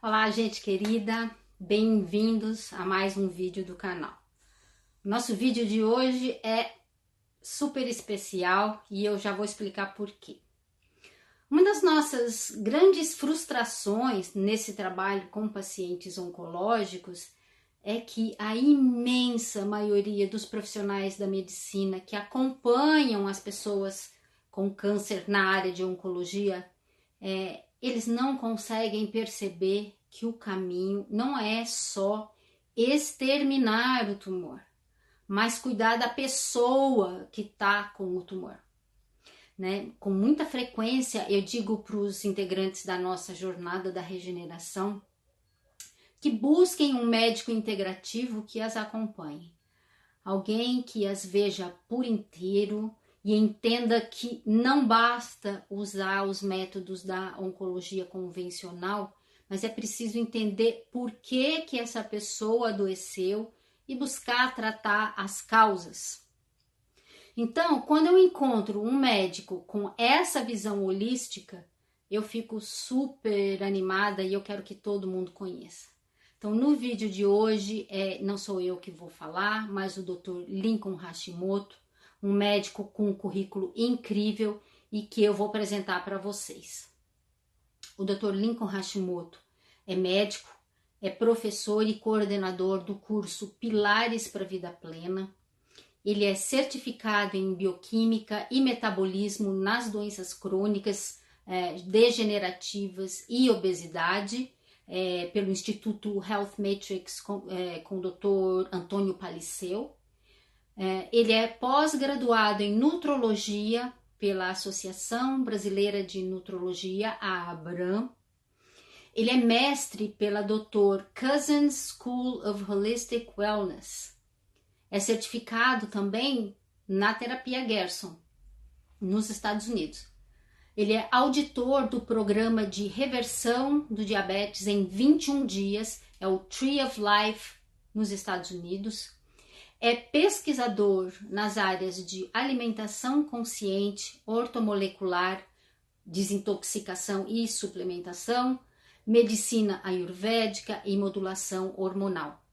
Olá, gente querida, bem-vindos a mais um vídeo do canal. Nosso vídeo de hoje é super especial e eu já vou explicar por quê. Uma das nossas grandes frustrações nesse trabalho com pacientes oncológicos é que a imensa maioria dos profissionais da medicina que acompanham as pessoas com câncer na área de oncologia, eles não conseguem perceber que o caminho não é só exterminar o tumor, mas cuidar da pessoa que está com o tumor. Né? Com muita frequência eu digo para os integrantes da nossa jornada da regeneração que busquem um médico integrativo que as acompanhe. Alguém que as veja por inteiro e entenda que não basta usar os métodos da oncologia convencional, mas é preciso entender por que essa pessoa adoeceu e buscar tratar as causas. Então, quando eu encontro um médico com essa visão holística, eu fico super animada e eu quero que todo mundo conheça. Então, no vídeo de hoje, não sou eu que vou falar, mas o Dr. Lincoln Hashimoto, um médico com um currículo incrível e que eu vou apresentar para vocês. O Dr. Lincoln Hashimoto é médico, é professor e coordenador do curso Pilares para a Vida Plena. Ele é certificado em bioquímica e metabolismo nas doenças crônicas, degenerativas e obesidade, pelo Instituto Health Matrix com o Dr. Antônio Paliceu. Ele é pós-graduado em nutrologia pela Associação Brasileira de Nutrologia, a ABRAM. Ele é mestre pela Dr. Cousins School of Holistic Wellness. É certificado também na terapia Gerson, nos Estados Unidos. Ele é auditor do programa de reversão do diabetes em 21 dias, é o Tree of Life, nos Estados Unidos. É pesquisador nas áreas de alimentação consciente, ortomolecular, desintoxicação e suplementação, medicina ayurvédica e modulação hormonal.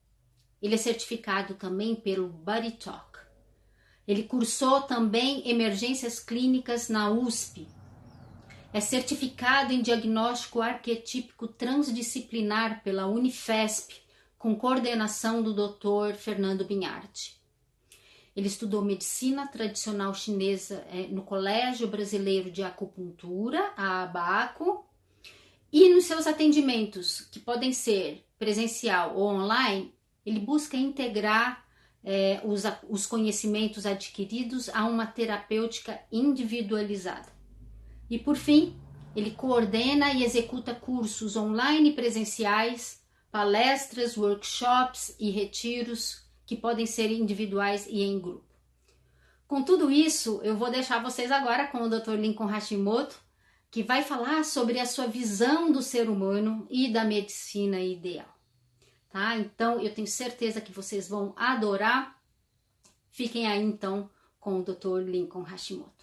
Ele é certificado também pelo Body Talk. Ele cursou também emergências clínicas na USP. É certificado em diagnóstico arquetípico transdisciplinar pela Unifesp, com coordenação do Dr. Fernando Binhardi. Ele estudou medicina tradicional chinesa no Colégio Brasileiro de Acupuntura, a ABACO, e nos seus atendimentos, que podem ser presencial ou online, ele busca integrar os conhecimentos adquiridos a uma terapêutica individualizada. E por fim, ele coordena e executa cursos online e presenciais, palestras, workshops e retiros que podem ser individuais e em grupo. Com tudo isso, eu vou deixar vocês agora com o Dr. Lincoln Hashimoto, que vai falar sobre a sua visão do ser humano e da medicina ideal. Tá? Então, eu tenho certeza que vocês vão adorar. Fiquem aí, então, com o Dr. Lincoln Hashimoto.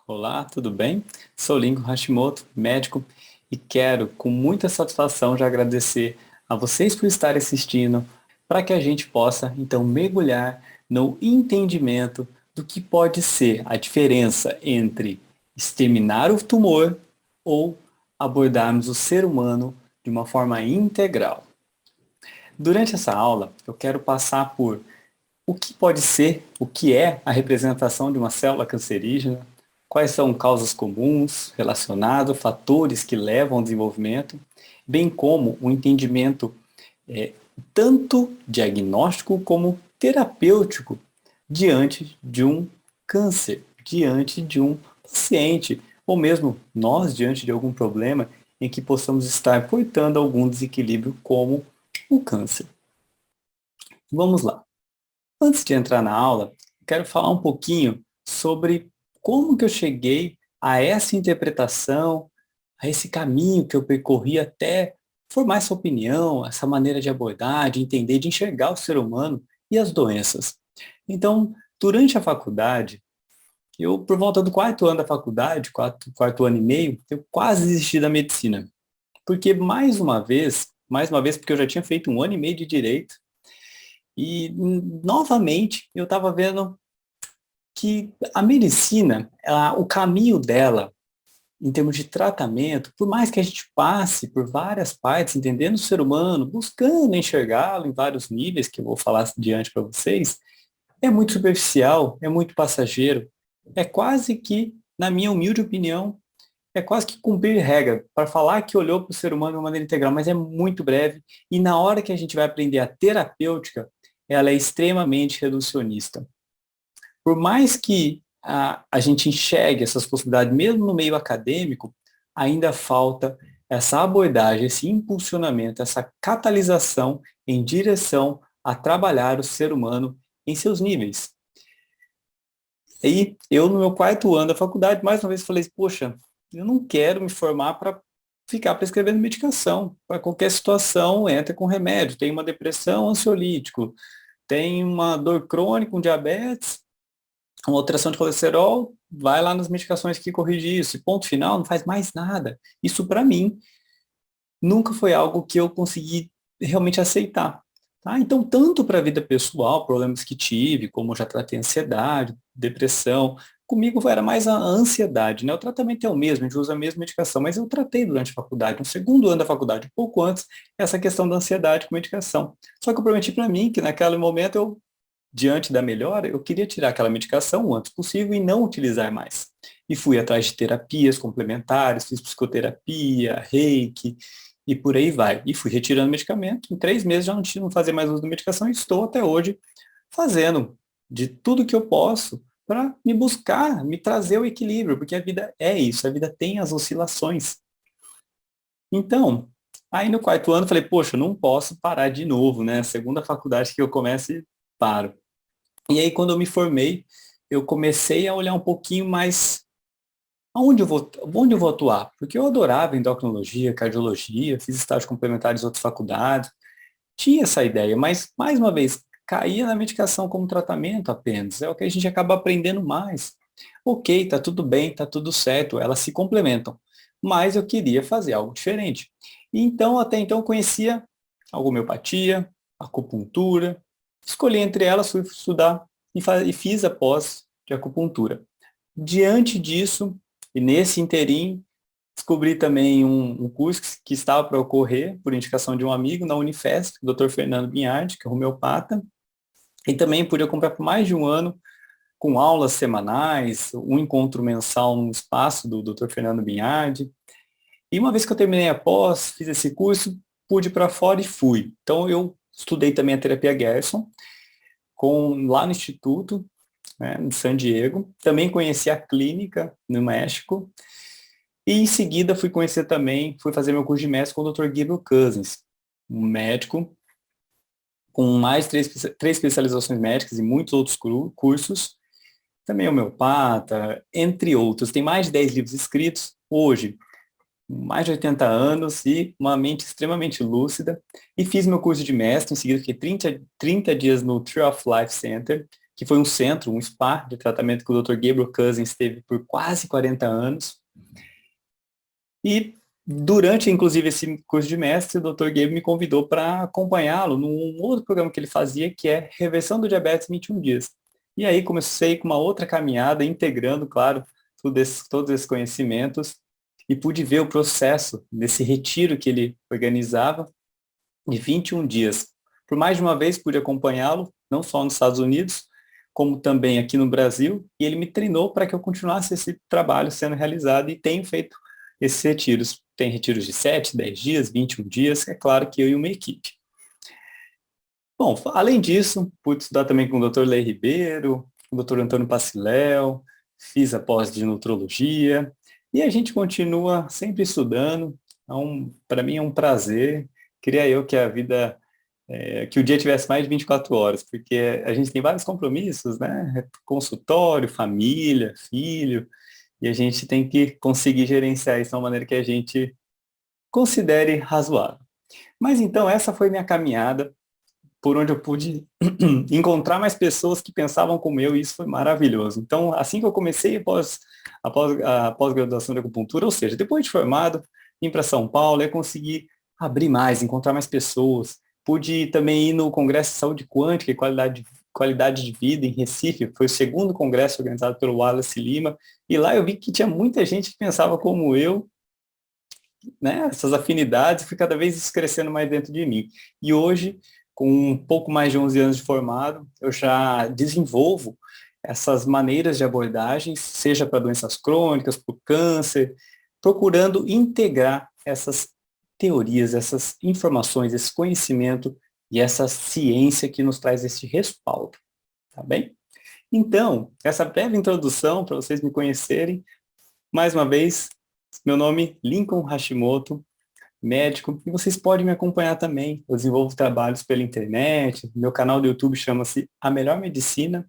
Olá, tudo bem? Sou Lincoln Hashimoto, médico, e quero, com muita satisfação, já agradecer a vocês por estarem assistindo, para que a gente possa, então, mergulhar no entendimento do que pode ser a diferença entre exterminar o tumor ou abordarmos o ser humano de uma forma integral. Durante essa aula, eu quero passar por o que pode ser, o que é a representação de uma célula cancerígena, quais são causas comuns relacionadas, fatores que levam ao desenvolvimento, bem como o entendimento tanto diagnóstico como terapêutico diante de um câncer, diante de um paciente, ou mesmo nós diante de algum problema em que possamos estar portando algum desequilíbrio como o câncer. Vamos lá. Antes de entrar na aula, quero falar um pouquinho sobre como que eu cheguei a essa interpretação, a esse caminho que eu percorri até formar essa opinião, essa maneira de abordar, de entender, de enxergar o ser humano e as doenças. Então, durante a faculdade, eu, por volta do quarto ano da faculdade, quarto ano e meio, eu quase desisti da medicina. Porque, mais uma vez, porque eu já tinha feito um ano e meio de direito, e novamente eu estava vendo que a medicina, o caminho dela, em termos de tratamento, por mais que a gente passe por várias partes, entendendo o ser humano, buscando enxergá-lo em vários níveis, que eu vou falar adiante para vocês, é muito superficial, é muito passageiro, é quase que, na minha humilde opinião, é quase que cumprir regra, para falar que olhou para o ser humano de uma maneira integral, mas é muito breve, e na hora que a gente vai aprender a terapêutica, ela é extremamente reducionista. Por mais que a gente enxergue essas possibilidades, mesmo no meio acadêmico, ainda falta essa abordagem, esse impulsionamento, essa catalisação em direção a trabalhar o ser humano em seus níveis. E eu, no meu quarto ano da faculdade, mais uma vez falei, poxa, eu não quero me formar para ficar prescrevendo medicação. Para qualquer situação, entra com remédio. Tem uma depressão, ansiolítico. Tem uma dor crônica, um diabetes, uma alteração de colesterol, vai lá nas medicações que corrige isso. E ponto final, não faz mais nada. Isso, para mim, nunca foi algo que eu consegui realmente aceitar. Tá? Então, tanto para a vida pessoal, problemas que tive, como eu já tratei ansiedade, depressão, comigo era mais a ansiedade, né? O tratamento é o mesmo, a gente usa a mesma medicação, mas eu tratei durante a faculdade, no segundo ano da faculdade, um pouco antes, essa questão da ansiedade com medicação. Só que eu prometi para mim que naquele momento eu, diante da melhora, eu queria tirar aquela medicação o antes possível e não utilizar mais. E fui atrás de terapias complementares, fiz psicoterapia, reiki, e por aí vai. E fui retirando medicamento. Em 3 meses já não fazia mais uso da medicação e estou até hoje fazendo de tudo que eu posso para me buscar, me trazer o equilíbrio, porque a vida é isso, a vida tem as oscilações. Então, aí no quarto ano eu falei, poxa, eu não posso parar de novo, né? Segunda faculdade que eu começo e paro. E aí quando eu me formei, eu comecei a olhar um pouquinho mais onde eu vou atuar? Porque eu adorava endocrinologia, cardiologia, fiz estágio complementares em outras faculdades, tinha essa ideia, mas, mais uma vez, caía na medicação como tratamento apenas, é o que a gente acaba aprendendo mais. Ok, tá tudo bem, tá tudo certo, elas se complementam, mas eu queria fazer algo diferente. E então, até então, eu conhecia a homeopatia, a acupuntura, escolhi entre elas, fui estudar e fiz a pós de acupuntura. Diante disso, e nesse interim, descobri também um curso que estava para ocorrer, por indicação de um amigo, na Unifesp, o Dr. Fernando Binhardi, que é homeopata, e também pude acompanhar por mais de um ano, com aulas semanais, um encontro mensal no espaço do Dr. Fernando Binhardi. E uma vez que eu terminei a pós, fiz esse curso, pude ir para fora e fui. Então eu estudei também a terapia Gerson, lá no Instituto, né, em San Diego. Também conheci a clínica no México. E em seguida fui fazer meu curso de mestre com o Dr. Gabriel Cousens, um médico com mais três especializações médicas e muitos outros cursos, também homeopata, entre outros. Tem mais de 10 livros escritos hoje, mais de 80 anos e uma mente extremamente lúcida. E fiz meu curso de mestre, em seguida fiquei 30 dias no Tree of Life Center, que foi um centro, um spa de tratamento que o Dr. Gabriel Cousens teve por quase 40 anos. E durante, inclusive, esse curso de mestre, o Dr. Gabe me convidou para acompanhá-lo num outro programa que ele fazia, que é Reversão do Diabetes em 21 dias. E aí comecei com uma outra caminhada, integrando, claro, todos esses conhecimentos, e pude ver o processo desse retiro que ele organizava de 21 dias. Por mais de uma vez pude acompanhá-lo, não só nos Estados Unidos, como também aqui no Brasil, e ele me treinou para que eu continuasse esse trabalho sendo realizado e tenho feito esses retiros. Tem retiros de 7, 10 dias, 21 dias, é claro que eu e uma equipe. Bom, além disso, pude estudar também com o Dr. Lei Ribeiro, com o Dr. Antônio Paciléu, fiz a pós de nutrologia, e a gente continua sempre estudando. Para mim é um prazer. Queria eu que a vida, que o dia tivesse mais de 24 horas, porque a gente tem vários compromissos, né? Consultório, família, filho, e a gente tem que conseguir gerenciar isso de uma maneira que a gente considere razoável. Mas então, essa foi minha caminhada por onde eu pude encontrar mais pessoas que pensavam como eu, e isso foi maravilhoso. Então, assim que eu comecei a pós-graduação de acupuntura, ou seja, depois de formado, vim para São Paulo e consegui abrir mais, encontrar mais pessoas. Pude também ir no Congresso de Saúde Quântica e Qualidade de Vida em Recife, foi o segundo congresso organizado pelo Wallace Lima, e lá eu vi que tinha muita gente que pensava como eu, né? Essas afinidades, fui cada vez isso crescendo mais dentro de mim. E hoje, com um pouco mais de 11 anos de formado, eu já desenvolvo essas maneiras de abordagens, seja para doenças crônicas, para o câncer, procurando integrar essas teorias, essas informações, esse conhecimento e essa ciência que nos traz esse respaldo, tá bem? Então, essa breve introdução para vocês me conhecerem, mais uma vez, meu nome é Lincoln Hashimoto, médico, e vocês podem me acompanhar também. Eu desenvolvo trabalhos pela internet, meu canal do YouTube chama-se A Melhor Medicina.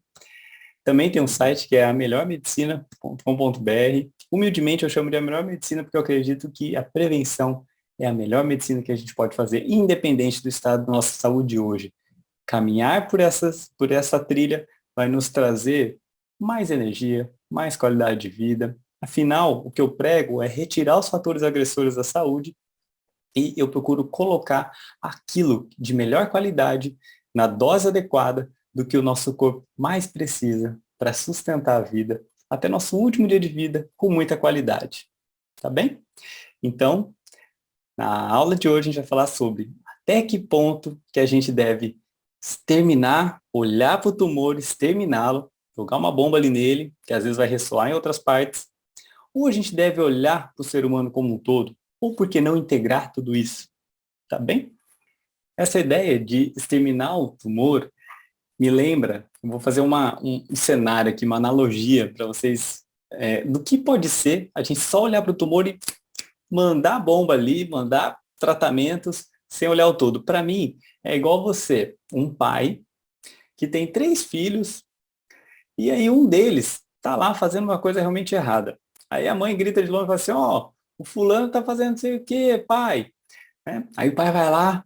Também tem um site que é amelhormedicina.com.br. Humildemente eu chamo de A Melhor Medicina porque eu acredito que a prevenção é a melhor medicina que a gente pode fazer, independente do estado da nossa saúde hoje. Caminhar por essa trilha vai nos trazer mais energia, mais qualidade de vida. Afinal, o que eu prego é retirar os fatores agressores da saúde e eu procuro colocar aquilo de melhor qualidade, na dose adequada, do que o nosso corpo mais precisa para sustentar a vida até nosso último dia de vida com muita qualidade. Tá bem? Então, na aula de hoje a gente vai falar sobre até que ponto que a gente deve exterminar, olhar para o tumor, exterminá-lo, jogar uma bomba ali nele, que às vezes vai ressoar em outras partes, ou a gente deve olhar para o ser humano como um todo, ou por que não integrar tudo isso, tá bem? Essa ideia de exterminar o tumor me lembra, eu vou fazer um cenário aqui, uma analogia para vocês, do que pode ser a gente só olhar para o tumor e mandar bomba ali, mandar tratamentos sem olhar o todo. Para mim, é igual você, um pai que tem 3 filhos e aí um deles está lá fazendo uma coisa realmente errada. Aí a mãe grita de longe e fala assim, ó, o fulano está fazendo não sei o quê, pai. Aí o pai vai lá,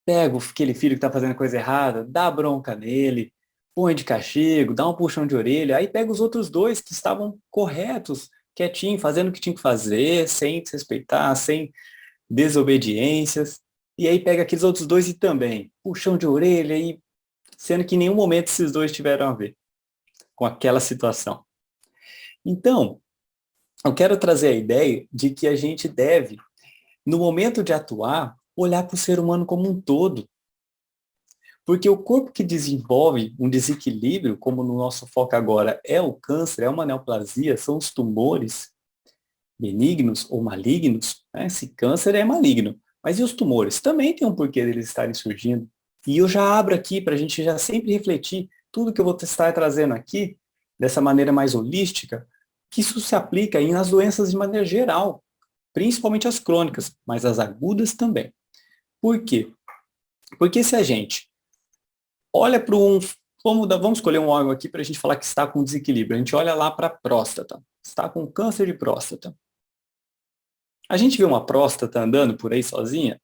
pega aquele filho que está fazendo coisa errada, dá bronca nele, põe de castigo, dá um puxão de orelha, aí pega os outros 2 que estavam corretos, quietinho, fazendo o que tinha que fazer, sem desrespeitar, sem desobediências, e aí pega aqueles outros 2 e também, puxão de orelha, e sendo que em nenhum momento esses 2 tiveram a ver com aquela situação. Então, eu quero trazer a ideia de que a gente deve, no momento de atuar, olhar para o ser humano como um todo. Porque o corpo que desenvolve um desequilíbrio, como no nosso foco agora é o câncer, é uma neoplasia, são os tumores benignos ou malignos, né? Esse câncer é maligno. Mas e os tumores? Também tem um porquê deles estarem surgindo. E eu já abro aqui para a gente já sempre refletir tudo que eu vou estar trazendo aqui, dessa maneira mais holística, que isso se aplica nas doenças de maneira geral, principalmente as crônicas, mas as agudas também. Por quê? Porque se a gente olha para vamos escolher um órgão aqui para a gente falar que está com desequilíbrio. A gente olha lá para a próstata. Está com câncer de próstata. A gente vê uma próstata andando por aí sozinha?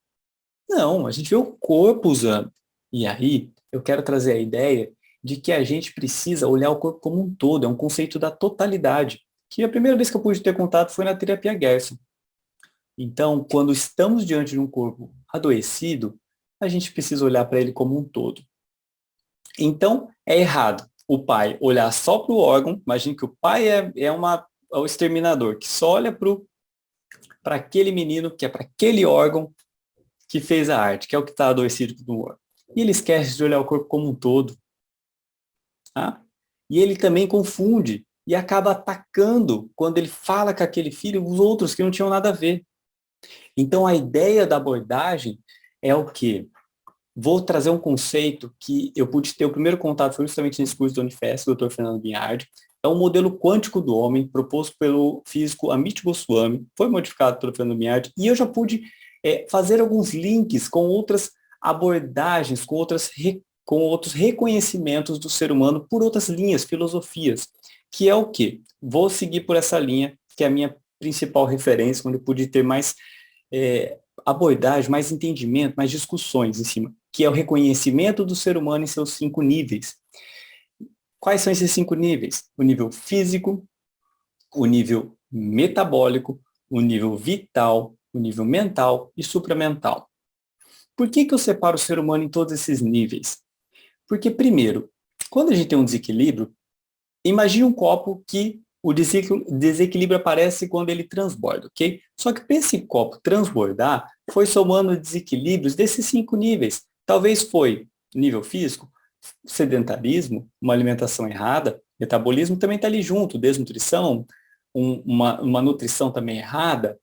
Não, a gente vê o corpo usando. E aí, eu quero trazer a ideia de que a gente precisa olhar o corpo como um todo. É um conceito da totalidade. Que a primeira vez que eu pude ter contato foi na terapia Gerson. Então, quando estamos diante de um corpo adoecido, a gente precisa olhar para ele como um todo. Então, é errado o pai olhar só para o órgão. Imagine que o pai é o exterminador, que só olha para aquele menino, que é para aquele órgão que fez a arte, que é o que está adoecido no órgão. E ele esquece de olhar o corpo como um todo. Tá? E ele também confunde e acaba atacando, quando ele fala com aquele filho, os outros que não tinham nada a ver. Então, a ideia da abordagem é o quê? Vou trazer um conceito que eu pude ter o primeiro contato foi justamente nesse curso do Unifesp, do Dr. Fernando Binhardi. É um modelo quântico do homem, proposto pelo físico Amit Goswami, foi modificado pelo Fernando Binhardi, e eu já pude fazer alguns links com outras abordagens, com outros reconhecimentos do ser humano por outras linhas, filosofias, que é o quê? Vou seguir por essa linha, que é a minha principal referência, onde eu pude ter mais abordagem, mais entendimento, mais discussões em cima. que é o reconhecimento do ser humano em seus 5 níveis. Quais são esses 5 níveis? O nível físico, o nível metabólico, o nível vital, o nível mental e supramental. Por que eu separo o ser humano em todos esses níveis? Porque, primeiro, quando a gente tem um desequilíbrio, imagine um copo que o desequilíbrio aparece quando ele transborda, ok? Só que para esse copo transbordar, foi somando desequilíbrios desses 5 níveis. Talvez foi nível físico, sedentarismo, uma alimentação errada, metabolismo também está ali junto, desnutrição, uma nutrição também errada,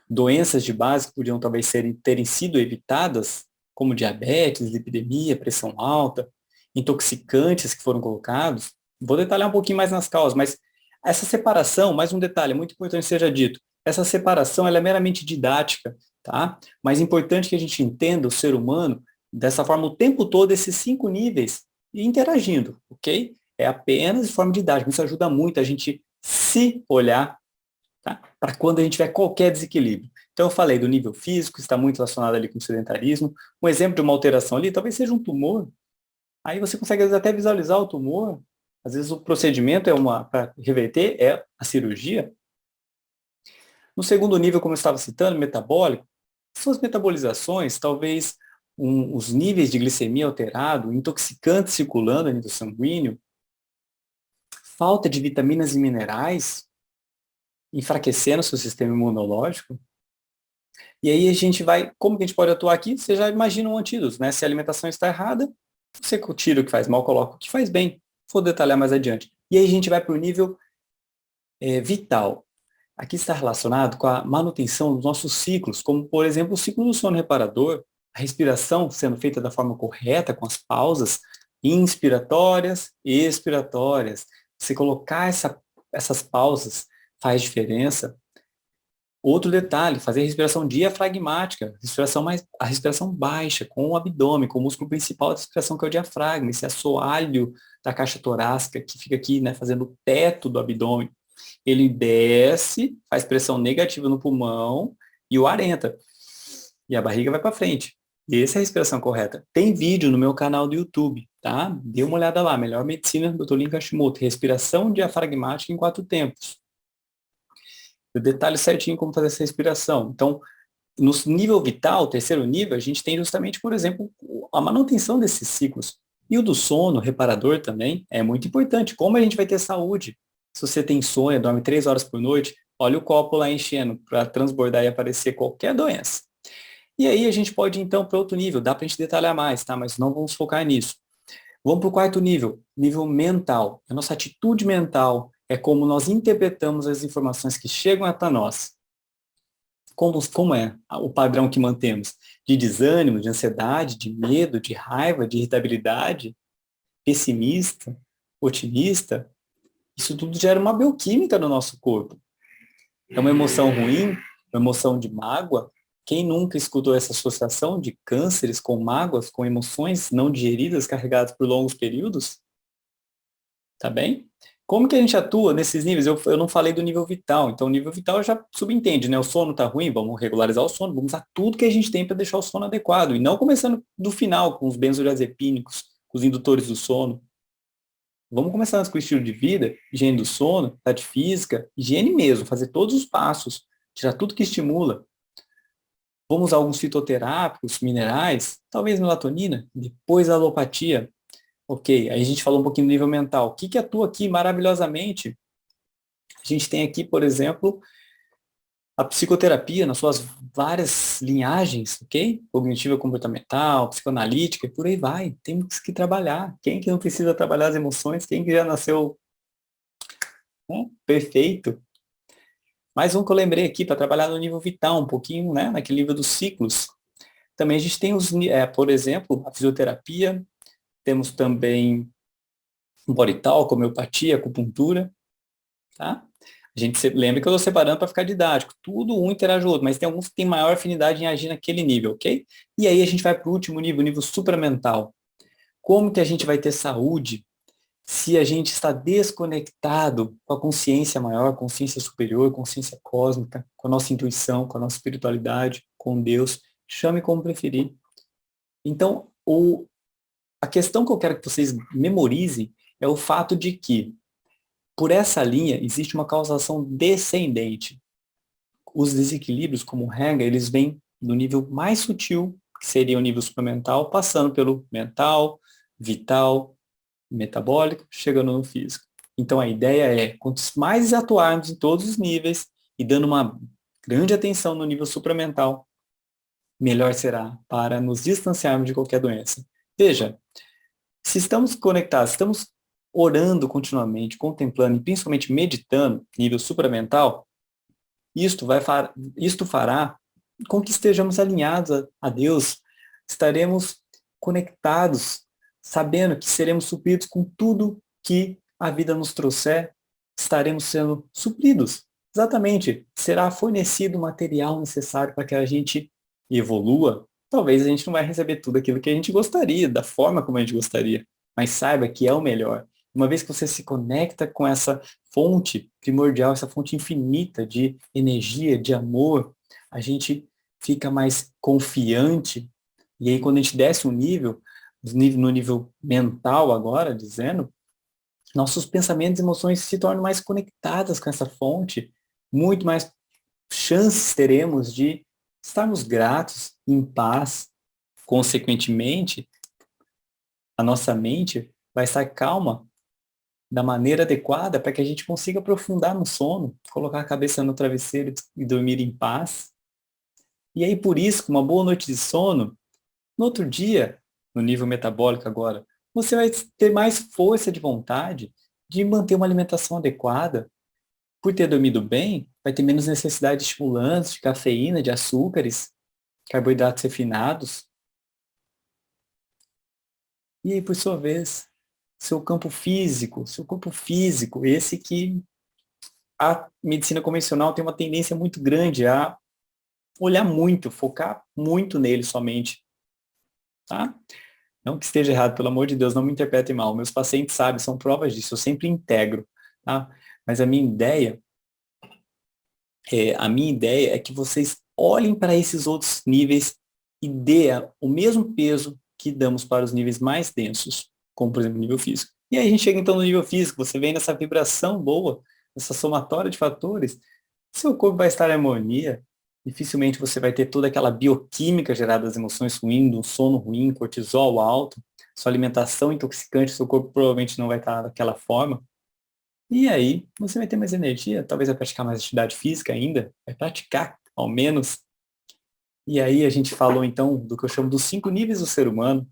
doenças de base que podiam talvez terem sido evitadas, como diabetes, lipidemia, pressão alta, intoxicantes que foram colocados. Vou detalhar um pouquinho mais nas causas, mas essa separação, mais um detalhe, é muito importante que seja dito, essa separação ela é meramente didática, tá? Mas é importante que a gente entenda o ser humano dessa forma o tempo todo, esses 5 níveis, e interagindo, ok? É apenas de forma didática, isso ajuda muito a gente se olhar, tá? Para quando a gente tiver qualquer desequilíbrio. Então, eu falei do nível físico, está muito relacionado ali com o sedentarismo. Um exemplo de uma alteração ali, talvez seja um tumor. Aí você consegue às vezes, até visualizar o tumor. Às vezes o procedimento para reverter é a cirurgia. No segundo nível, como eu estava citando, metabólico, suas metabolizações, talvez os níveis de glicemia alterado, intoxicantes circulando a nível sanguíneo, falta de vitaminas e minerais, enfraquecendo o seu sistema imunológico. E aí a gente vai, como que a gente pode atuar aqui? Você já imagina um antídoto, né? Se a alimentação está errada, você tira o que faz mal, coloca o que faz bem. Vou detalhar mais adiante. E aí a gente vai para o nível vital. Aqui está relacionado com a manutenção dos nossos ciclos, como, por exemplo, o ciclo do sono reparador, a respiração sendo feita da forma correta, com as pausas inspiratórias e expiratórias. Você colocar essas pausas faz diferença. Outro detalhe, fazer respiração diafragmática, a respiração baixa, com o abdômen, com o músculo principal da respiração, que é o diafragma, esse assoalho da caixa torácica, que fica aqui, né, fazendo o teto do abdômen. Ele desce, faz pressão negativa no pulmão e o ar entra. E a barriga vai para frente. E essa é a respiração correta. Tem vídeo no meu canal do YouTube, tá? Dê uma olhada lá, Melhor Medicina, Dr. Lincoln Hashimoto, respiração diafragmática em 4 tempos. Eu detalho certinho como fazer essa respiração. Então, no nível vital, terceiro nível, a gente tem justamente, por exemplo, a manutenção desses ciclos. E o do sono, reparador também, é muito importante. Como a gente vai ter saúde? Se você tem insônia, dorme 3 horas por noite, olha o copo lá enchendo para transbordar e aparecer qualquer doença. E aí a gente pode ir, então, para outro nível. Dá para a gente detalhar mais, tá? Mas não vamos focar nisso. Vamos para o quarto nível, nível mental. A nossa atitude mental é como nós interpretamos as informações que chegam até nós. Como é o padrão que mantemos? De desânimo, de ansiedade, de medo, de raiva, de irritabilidade, pessimista, otimista. Isso tudo gera uma bioquímica no nosso corpo. É uma emoção ruim, uma emoção de mágoa. Quem nunca escutou essa associação de cânceres com mágoas, com emoções não digeridas, carregadas por longos períodos? Tá bem? Como que a gente atua nesses níveis? Eu não falei do nível vital, então o nível vital já subentende, né? O sono tá ruim, vamos regularizar o sono, vamos usar tudo que a gente tem para deixar o sono adequado, e não começando do final, com os benzodiazepínicos, com os indutores do sono. Vamos começar antes com o estilo de vida, higiene do sono, atividade física, higiene mesmo, fazer todos os passos, tirar tudo que estimula. Vamos usar alguns fitoterápicos, minerais, talvez melatonina, depois a alopatia. Ok, aí a gente falou um pouquinho do nível mental. O que atua aqui maravilhosamente? A gente tem aqui, por exemplo, a psicoterapia nas suas várias linhagens, ok? Cognitiva comportamental, psicoanalítica e por aí vai. Temos que trabalhar. Quem que não precisa trabalhar as emoções? Quem que já nasceu, né, perfeito? Mais um que eu lembrei aqui para trabalhar no nível vital, um pouquinho, né, naquele nível dos ciclos. Também a gente tem por exemplo, a fisioterapia, temos também body talk, homeopatia, acupuntura, tá? A gente lembra que eu estou separando para ficar didático. Tudo um interage com o outro, mas tem alguns que têm maior afinidade em agir naquele nível, ok? E aí a gente vai para o último nível, o nível supramental. Como que a gente vai ter saúde se a gente está desconectado com a consciência maior, consciência superior, consciência cósmica, com a nossa intuição, com a nossa espiritualidade, com Deus? Chame como preferir. Então, a questão que eu quero que vocês memorizem é o fato de que, por essa linha, existe uma causação descendente. Os desequilíbrios, como regra, eles vêm do nível mais sutil, que seria o nível supramental, passando pelo mental, vital, metabólico, chegando no físico. Então a ideia é, quanto mais atuarmos em todos os níveis e dando uma grande atenção no nível supramental, melhor será para nos distanciarmos de qualquer doença. Veja, se estamos conectados, estamos orando continuamente, contemplando e principalmente meditando, nível supramental, isto fará com que estejamos alinhados a Deus, estaremos conectados, sabendo que seremos supridos com tudo que a vida nos trouxer, estaremos sendo supridos. Exatamente, será fornecido o material necessário para que a gente evolua. Talvez a gente não vai receber tudo aquilo que a gente gostaria, da forma como a gente gostaria, mas saiba que é o melhor. Uma vez que você se conecta com essa fonte primordial, essa fonte infinita de energia, de amor, a gente fica mais confiante. E aí, quando a gente desce um nível, no nível mental agora, dizendo, nossos pensamentos e emoções se tornam mais conectadas com essa fonte, muito mais chances teremos de estarmos gratos, em paz. Consequentemente, a nossa mente vai estar calma da maneira adequada para que a gente consiga aprofundar no sono, colocar a cabeça no travesseiro e dormir em paz. E aí, por isso, com uma boa noite de sono, no outro dia, no nível metabólico agora, você vai ter mais força de vontade de manter uma alimentação adequada. Por ter dormido bem, vai ter menos necessidade de estimulantes, de cafeína, de açúcares, carboidratos refinados. E aí, por sua vez, seu corpo físico, esse que a medicina convencional tem uma tendência muito grande a olhar muito, focar muito nele somente, tá? Não que esteja errado, pelo amor de Deus, não me interpretem mal. Meus pacientes sabem, são provas disso, eu sempre integro, tá? Mas a minha ideia é que vocês olhem para esses outros níveis e dê o mesmo peso que damos para os níveis mais densos, como por exemplo o nível físico. E aí a gente chega então no nível físico, você vem nessa vibração boa, essa somatória de fatores, seu corpo vai estar em harmonia, dificilmente você vai ter toda aquela bioquímica gerada das emoções ruins, um sono ruim, cortisol alto, sua alimentação intoxicante, seu corpo provavelmente não vai estar daquela forma. E aí, você vai ter mais energia, talvez vai praticar mais atividade física ainda, vai praticar, ao menos. E aí a gente falou então do que eu chamo dos 5 níveis do ser humano.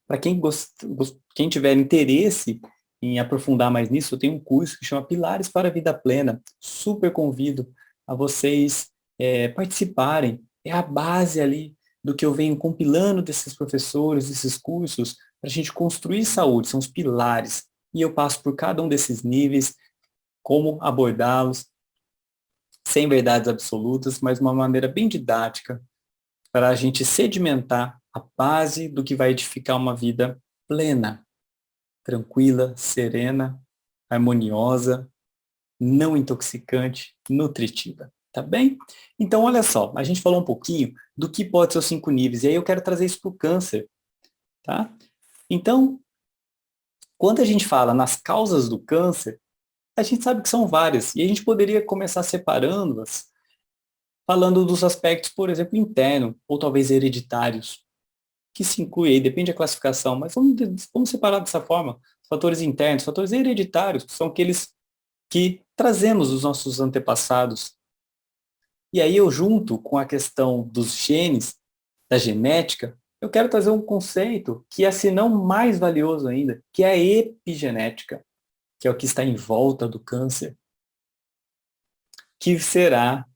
Para quem tiver interesse em aprofundar mais nisso, eu tenho um curso que chama Pilares para a Vida Plena. Super convido a vocês participarem. É a base ali do que eu venho compilando desses professores, desses cursos, para a gente construir saúde, são os pilares. E eu passo por cada um desses níveis, como abordá-los, sem verdades absolutas, mas de uma maneira bem didática, para a gente sedimentar a base do que vai edificar uma vida plena, tranquila, serena, harmoniosa, não intoxicante, nutritiva. Tá bem? Então, olha só, a gente falou um pouquinho do que pode ser os 5 níveis, e aí eu quero trazer isso para o câncer. Tá? Então, quando a gente fala nas causas do câncer, a gente sabe que são várias, e a gente poderia começar separando-as, falando dos aspectos, por exemplo, interno, ou talvez hereditários, que se inclui aí, depende da classificação, mas vamos separar dessa forma. Fatores internos, fatores hereditários, que são aqueles que trazemos dos nossos antepassados. E aí eu junto com a questão dos genes, da genética, eu quero trazer um conceito que é, se não mais valioso ainda, que é a epigenética, que é o que está em volta do câncer, que será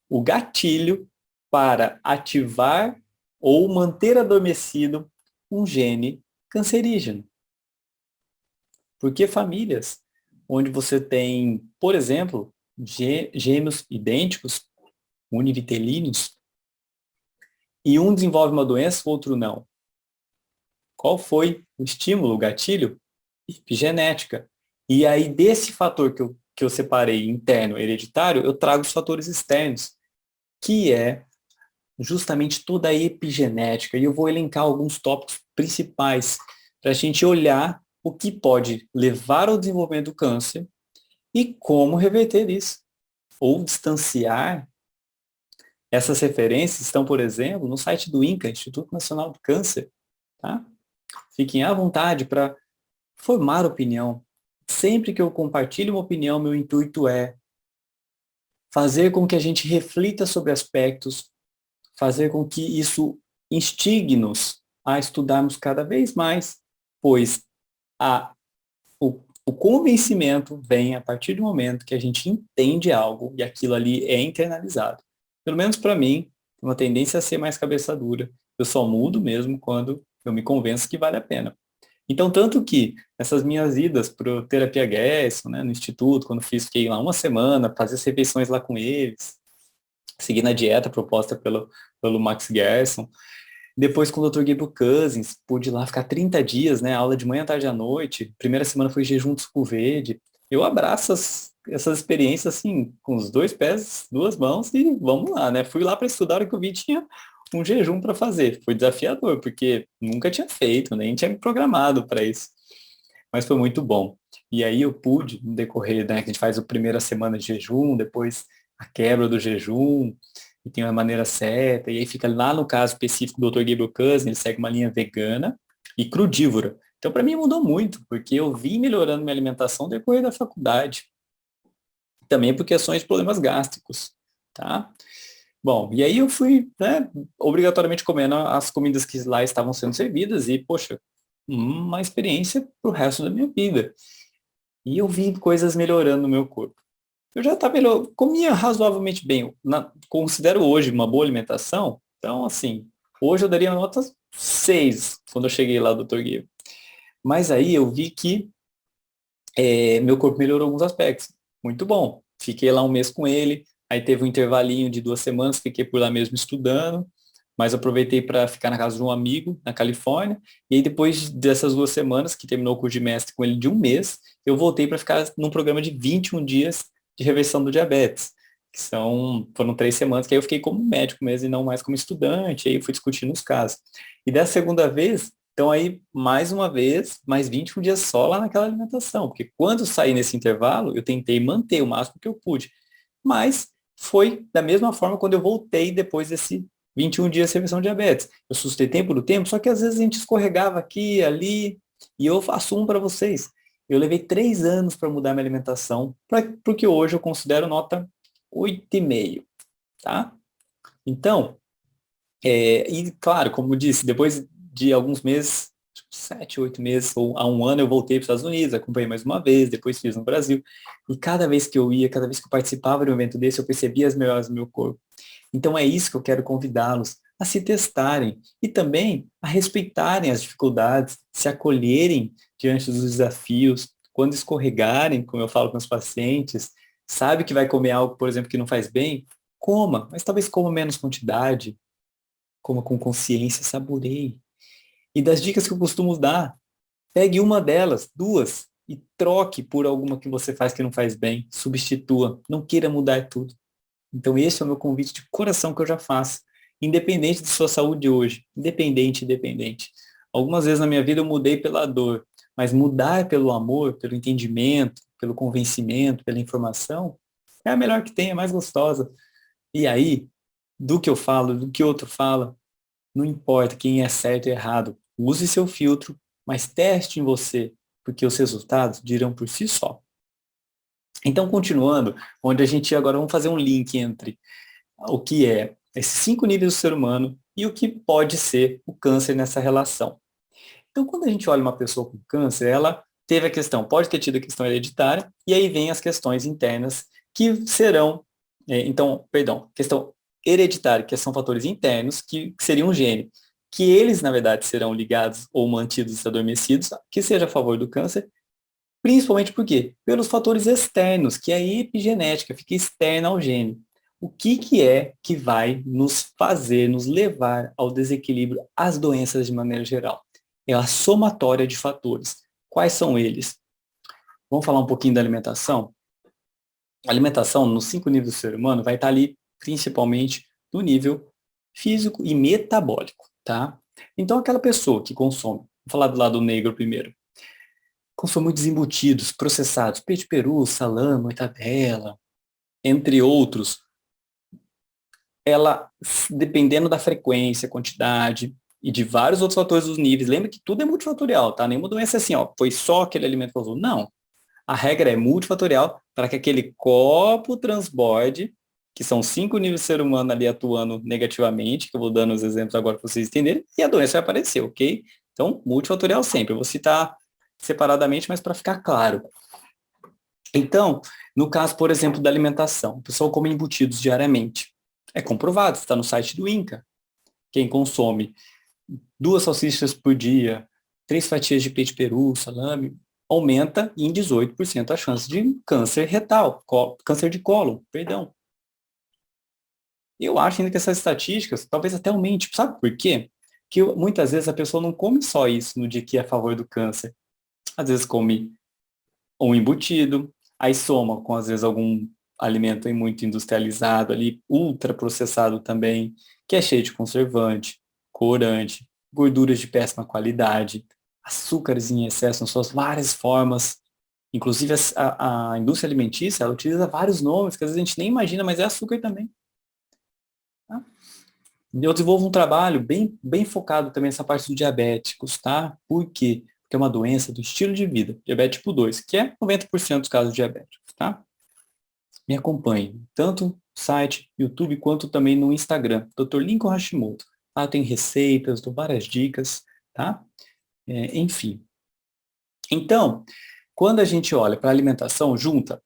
o gatilho para ativar ou manter adormecido um gene cancerígeno. Porque famílias onde você tem, por exemplo, gêmeos idênticos, univitelíneos, e um desenvolve uma doença, o outro não. Qual foi o estímulo, o gatilho? Epigenética. E aí, desse fator que eu separei interno, hereditário, eu trago os fatores externos, que é justamente toda a epigenética. E eu vou elencar alguns tópicos principais para a gente olhar o que pode levar ao desenvolvimento do câncer e como reverter isso. Ou distanciar. Essas referências estão, por exemplo, no site do INCA, Instituto Nacional do Câncer. Tá? Fiquem à vontade para formar opinião. Sempre que eu compartilho uma opinião, meu intuito é fazer com que a gente reflita sobre aspectos, fazer com que isso instigue-nos a estudarmos cada vez mais, pois o convencimento vem a partir do momento que a gente entende algo e aquilo ali é internalizado. Pelo menos para mim, tem uma tendência a ser mais cabeça dura. Eu só mudo mesmo quando eu me convenço que vale a pena. Então, tanto que essas minhas idas para o Terapia Gerson, né, no instituto, quando fiquei lá uma semana, fazer as refeições lá com eles, seguindo a dieta proposta pelo Max Gerson. Depois com o Dr. Gabriel Cousins, pude lá ficar 30 dias, né, aula de manhã, tarde à noite. Primeira semana foi jejum de suco verde. Eu abraço essas experiências assim, com os dois pés, duas mãos e vamos lá, né? Fui lá para estudar, a hora que eu vi tinha um jejum para fazer. Foi desafiador, porque nunca tinha feito, nem tinha me programado para isso. Mas foi muito bom. E aí eu pude, no decorrer, né, que a gente faz a primeira semana de jejum, depois a quebra do jejum, e tem uma maneira certa, e aí fica lá no caso específico do Dr. Gabriel Cousins, ele segue uma linha vegana e crudívora. Então, para mim, mudou muito, porque eu vim melhorando minha alimentação no decorrer da faculdade. Também por questões de problemas gástricos, tá? Bom, e aí eu fui, né, obrigatoriamente comendo as comidas que lá estavam sendo servidas e, poxa, uma experiência pro resto da minha vida. E eu vi coisas melhorando no meu corpo. Eu já estava melhor, comia razoavelmente bem. Considero hoje uma boa alimentação. Então, assim, hoje eu daria nota 6 quando eu cheguei lá, doutor Guia. Mas aí eu vi que meu corpo melhorou alguns aspectos. Muito bom. Fiquei lá um mês com ele. Aí teve um intervalinho de 2 semanas, fiquei por lá mesmo estudando. Mas aproveitei para ficar na casa de um amigo na Califórnia. E aí depois dessas 2 semanas, que terminou o curso de mestre com ele de um mês, eu voltei para ficar num programa de 21 dias de reversão do diabetes. Foram 3 semanas que aí eu fiquei como médico mesmo e não mais como estudante. Aí eu fui discutindo os casos. E dessa segunda vez, então aí, mais uma vez, mais 21 dias só lá naquela alimentação. Porque quando eu saí nesse intervalo, eu tentei manter o máximo que eu pude. Mas foi da mesma forma quando eu voltei depois desse 21 dias de reversão de diabetes. Eu sustentei por um tempo, só que às vezes a gente escorregava aqui, ali, e eu assumo para vocês. Eu levei 3 anos para mudar minha alimentação, para o que hoje eu considero nota 8,5, tá? Então, e claro, como eu disse, depois de alguns meses, 7, 8 meses ou há um ano, eu voltei para os Estados Unidos, acompanhei mais uma vez, depois fiz no Brasil. E cada vez que eu ia, cada vez que eu participava de um evento desse, eu percebia as melhoras do meu corpo. Então é isso que eu quero convidá-los a se testarem e também a respeitarem as dificuldades, se acolherem diante dos desafios, quando escorregarem, como eu falo com os pacientes, sabe que vai comer algo, por exemplo, que não faz bem, coma, mas talvez coma menos quantidade, coma com consciência, saboreie. E das dicas que eu costumo dar, pegue uma delas, duas, e troque por alguma que você faz que não faz bem, substitua, não queira mudar tudo. Então esse é o meu convite de coração que eu já faço, independente de sua saúde hoje, independente. Algumas vezes na minha vida eu mudei pela dor, mas mudar pelo amor, pelo entendimento, pelo convencimento, pela informação, é a melhor que tem, é mais gostosa. E aí, do que eu falo, do que outro fala, não importa quem é certo e errado, use seu filtro, mas teste em você, porque os resultados dirão por si só. Então, continuando, onde a gente agora vamos fazer um link entre o que é esses 5 níveis do ser humano e o que pode ser o câncer nessa relação. Então, quando a gente olha uma pessoa com câncer, ela teve a questão, pode ter tido a questão hereditária, e aí vem as questões internas que serão, questão hereditária, que são fatores internos, que seriam um gene, que eles, na verdade, serão ligados ou mantidos adormecidos, que seja a favor do câncer, principalmente por quê? Pelos fatores externos, que é a epigenética, fica externa ao gene. O que é que vai nos fazer, nos levar ao desequilíbrio, às doenças de maneira geral? É a somatória de fatores. Quais são eles? Vamos falar um pouquinho da alimentação? A alimentação, nos 5 níveis do ser humano, vai estar ali principalmente no nível físico e metabólico, tá? Então, aquela pessoa que consome, vou falar do lado negro primeiro, consome muitos embutidos, processados, peito de peru, salame, mortadela, entre outros, ela, dependendo da frequência, quantidade e de vários outros fatores dos níveis, lembra que tudo é multifatorial, tá? Nenhuma doença é assim, ó, foi só aquele alimento que causou. Não. A regra é multifatorial para que aquele copo transborde, que são 5 níveis de ser humano ali atuando negativamente, que eu vou dando os exemplos agora para vocês entenderem, e a doença vai aparecer, ok? Então, multifatorial sempre. Eu vou citar separadamente, mas para ficar claro. Então, no caso, por exemplo, da alimentação, a pessoa come embutidos diariamente. É comprovado, está no site do INCA. Quem consome 2 salsichas por dia, 3 fatias de peito de peru, salame, aumenta em 18% a chance de câncer retal, câncer de cólon, perdão. Eu acho ainda que essas estatísticas talvez até aumente. Sabe por quê? Que muitas vezes a pessoa não come só isso no dia que é a favor do câncer. Às vezes come um embutido, aí soma com às vezes algum alimento muito industrializado ali, ultraprocessado também, que é cheio de conservante, corante, gorduras de péssima qualidade, açúcares em excesso em suas várias formas. Inclusive a indústria alimentícia, ela utiliza vários nomes que às vezes a gente nem imagina, mas é açúcar também. Tá? Eu desenvolvo um trabalho bem focado também nessa parte dos diabéticos, tá? Por quê? Porque é uma doença do estilo de vida, diabetes tipo 2, que é 90% dos casos diabéticos, tá? Me acompanhe, tanto no site, YouTube, quanto também no Instagram, Dr. Lincoln Hashimoto. Lá tem receitas, dou várias dicas, tá? Enfim. Então, quando a gente olha para a alimentação, junta,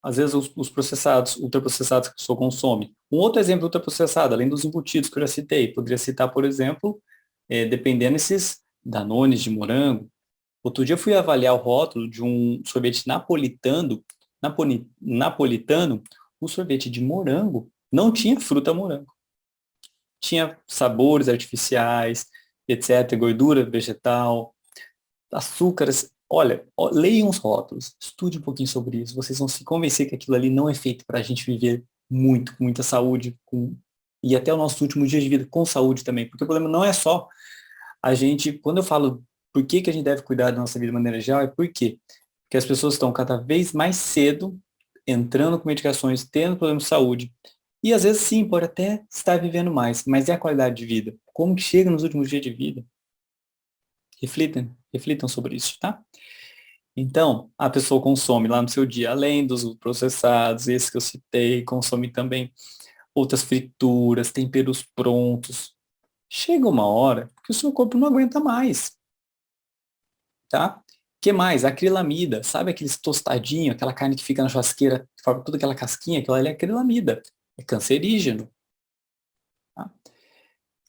às vezes, os processados, ultraprocessados que a pessoa consome. Um outro exemplo ultraprocessado, além dos embutidos que eu já citei, poderia citar, por exemplo, dependendo esses danones de morango. Outro dia eu fui avaliar o rótulo de um sorvete napolitano, o sorvete de morango não tinha fruta morango. Tinha sabores artificiais, etc., gordura vegetal, açúcares. Olha, leiam os rótulos, estude um pouquinho sobre isso. Vocês vão se convencer que aquilo ali não é feito para a gente viver muito, com muita saúde, e até o nosso último dia de vida com saúde também. Porque o problema não é só a gente, quando eu falo por que a gente deve cuidar da nossa vida de maneira geral, é por quê? Porque as pessoas estão cada vez mais cedo entrando com medicações, tendo problemas de saúde. E às vezes sim, pode até estar vivendo mais, mas é a qualidade de vida. Como que chega nos últimos dias de vida? Reflitam sobre isso, tá? Então, a pessoa consome lá no seu dia, além dos processados, esses que eu citei, consome também outras frituras, temperos prontos. Chega uma hora que o seu corpo não aguenta mais, tá? Que mais? Acrilamida. Sabe aqueles tostadinhos, aquela carne que fica na churrasqueira, que forma toda aquela casquinha, aquela ali é acrilamida. É cancerígeno. Tá?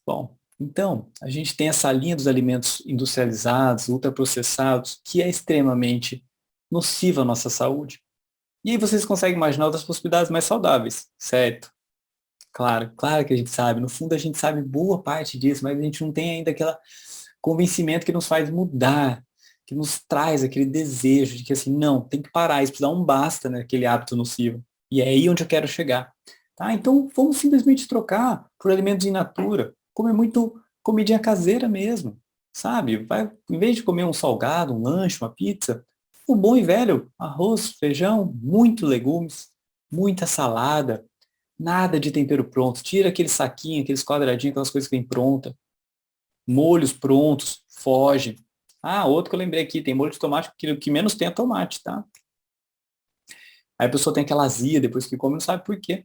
Bom, então, a gente tem essa linha dos alimentos industrializados, ultraprocessados, que é extremamente nociva à nossa saúde. E aí vocês conseguem imaginar outras possibilidades mais saudáveis, certo? Claro, claro que a gente sabe. No fundo, a gente sabe boa parte disso, mas a gente não tem ainda aquele convencimento que nos faz mudar, que nos traz aquele desejo de que assim, não, tem que parar, isso precisa dar um basta naquele hábito nocivo. E é aí onde eu quero chegar. Tá? Então, vamos simplesmente trocar por alimentos in natura, comer muito comidinha caseira mesmo, sabe? Vai, em vez de comer um salgado, um lanche, uma pizza, o bom e velho, arroz, feijão, muito legumes, muita salada, nada de tempero pronto. Tira aquele saquinho, aqueles quadradinhos, aquelas coisas que vem pronta. Molhos prontos, foge. Ah, outro que eu lembrei aqui, tem molho de tomate, que o que menos tem é tomate, tá? Aí a pessoa tem aquela azia depois que come, não sabe por quê.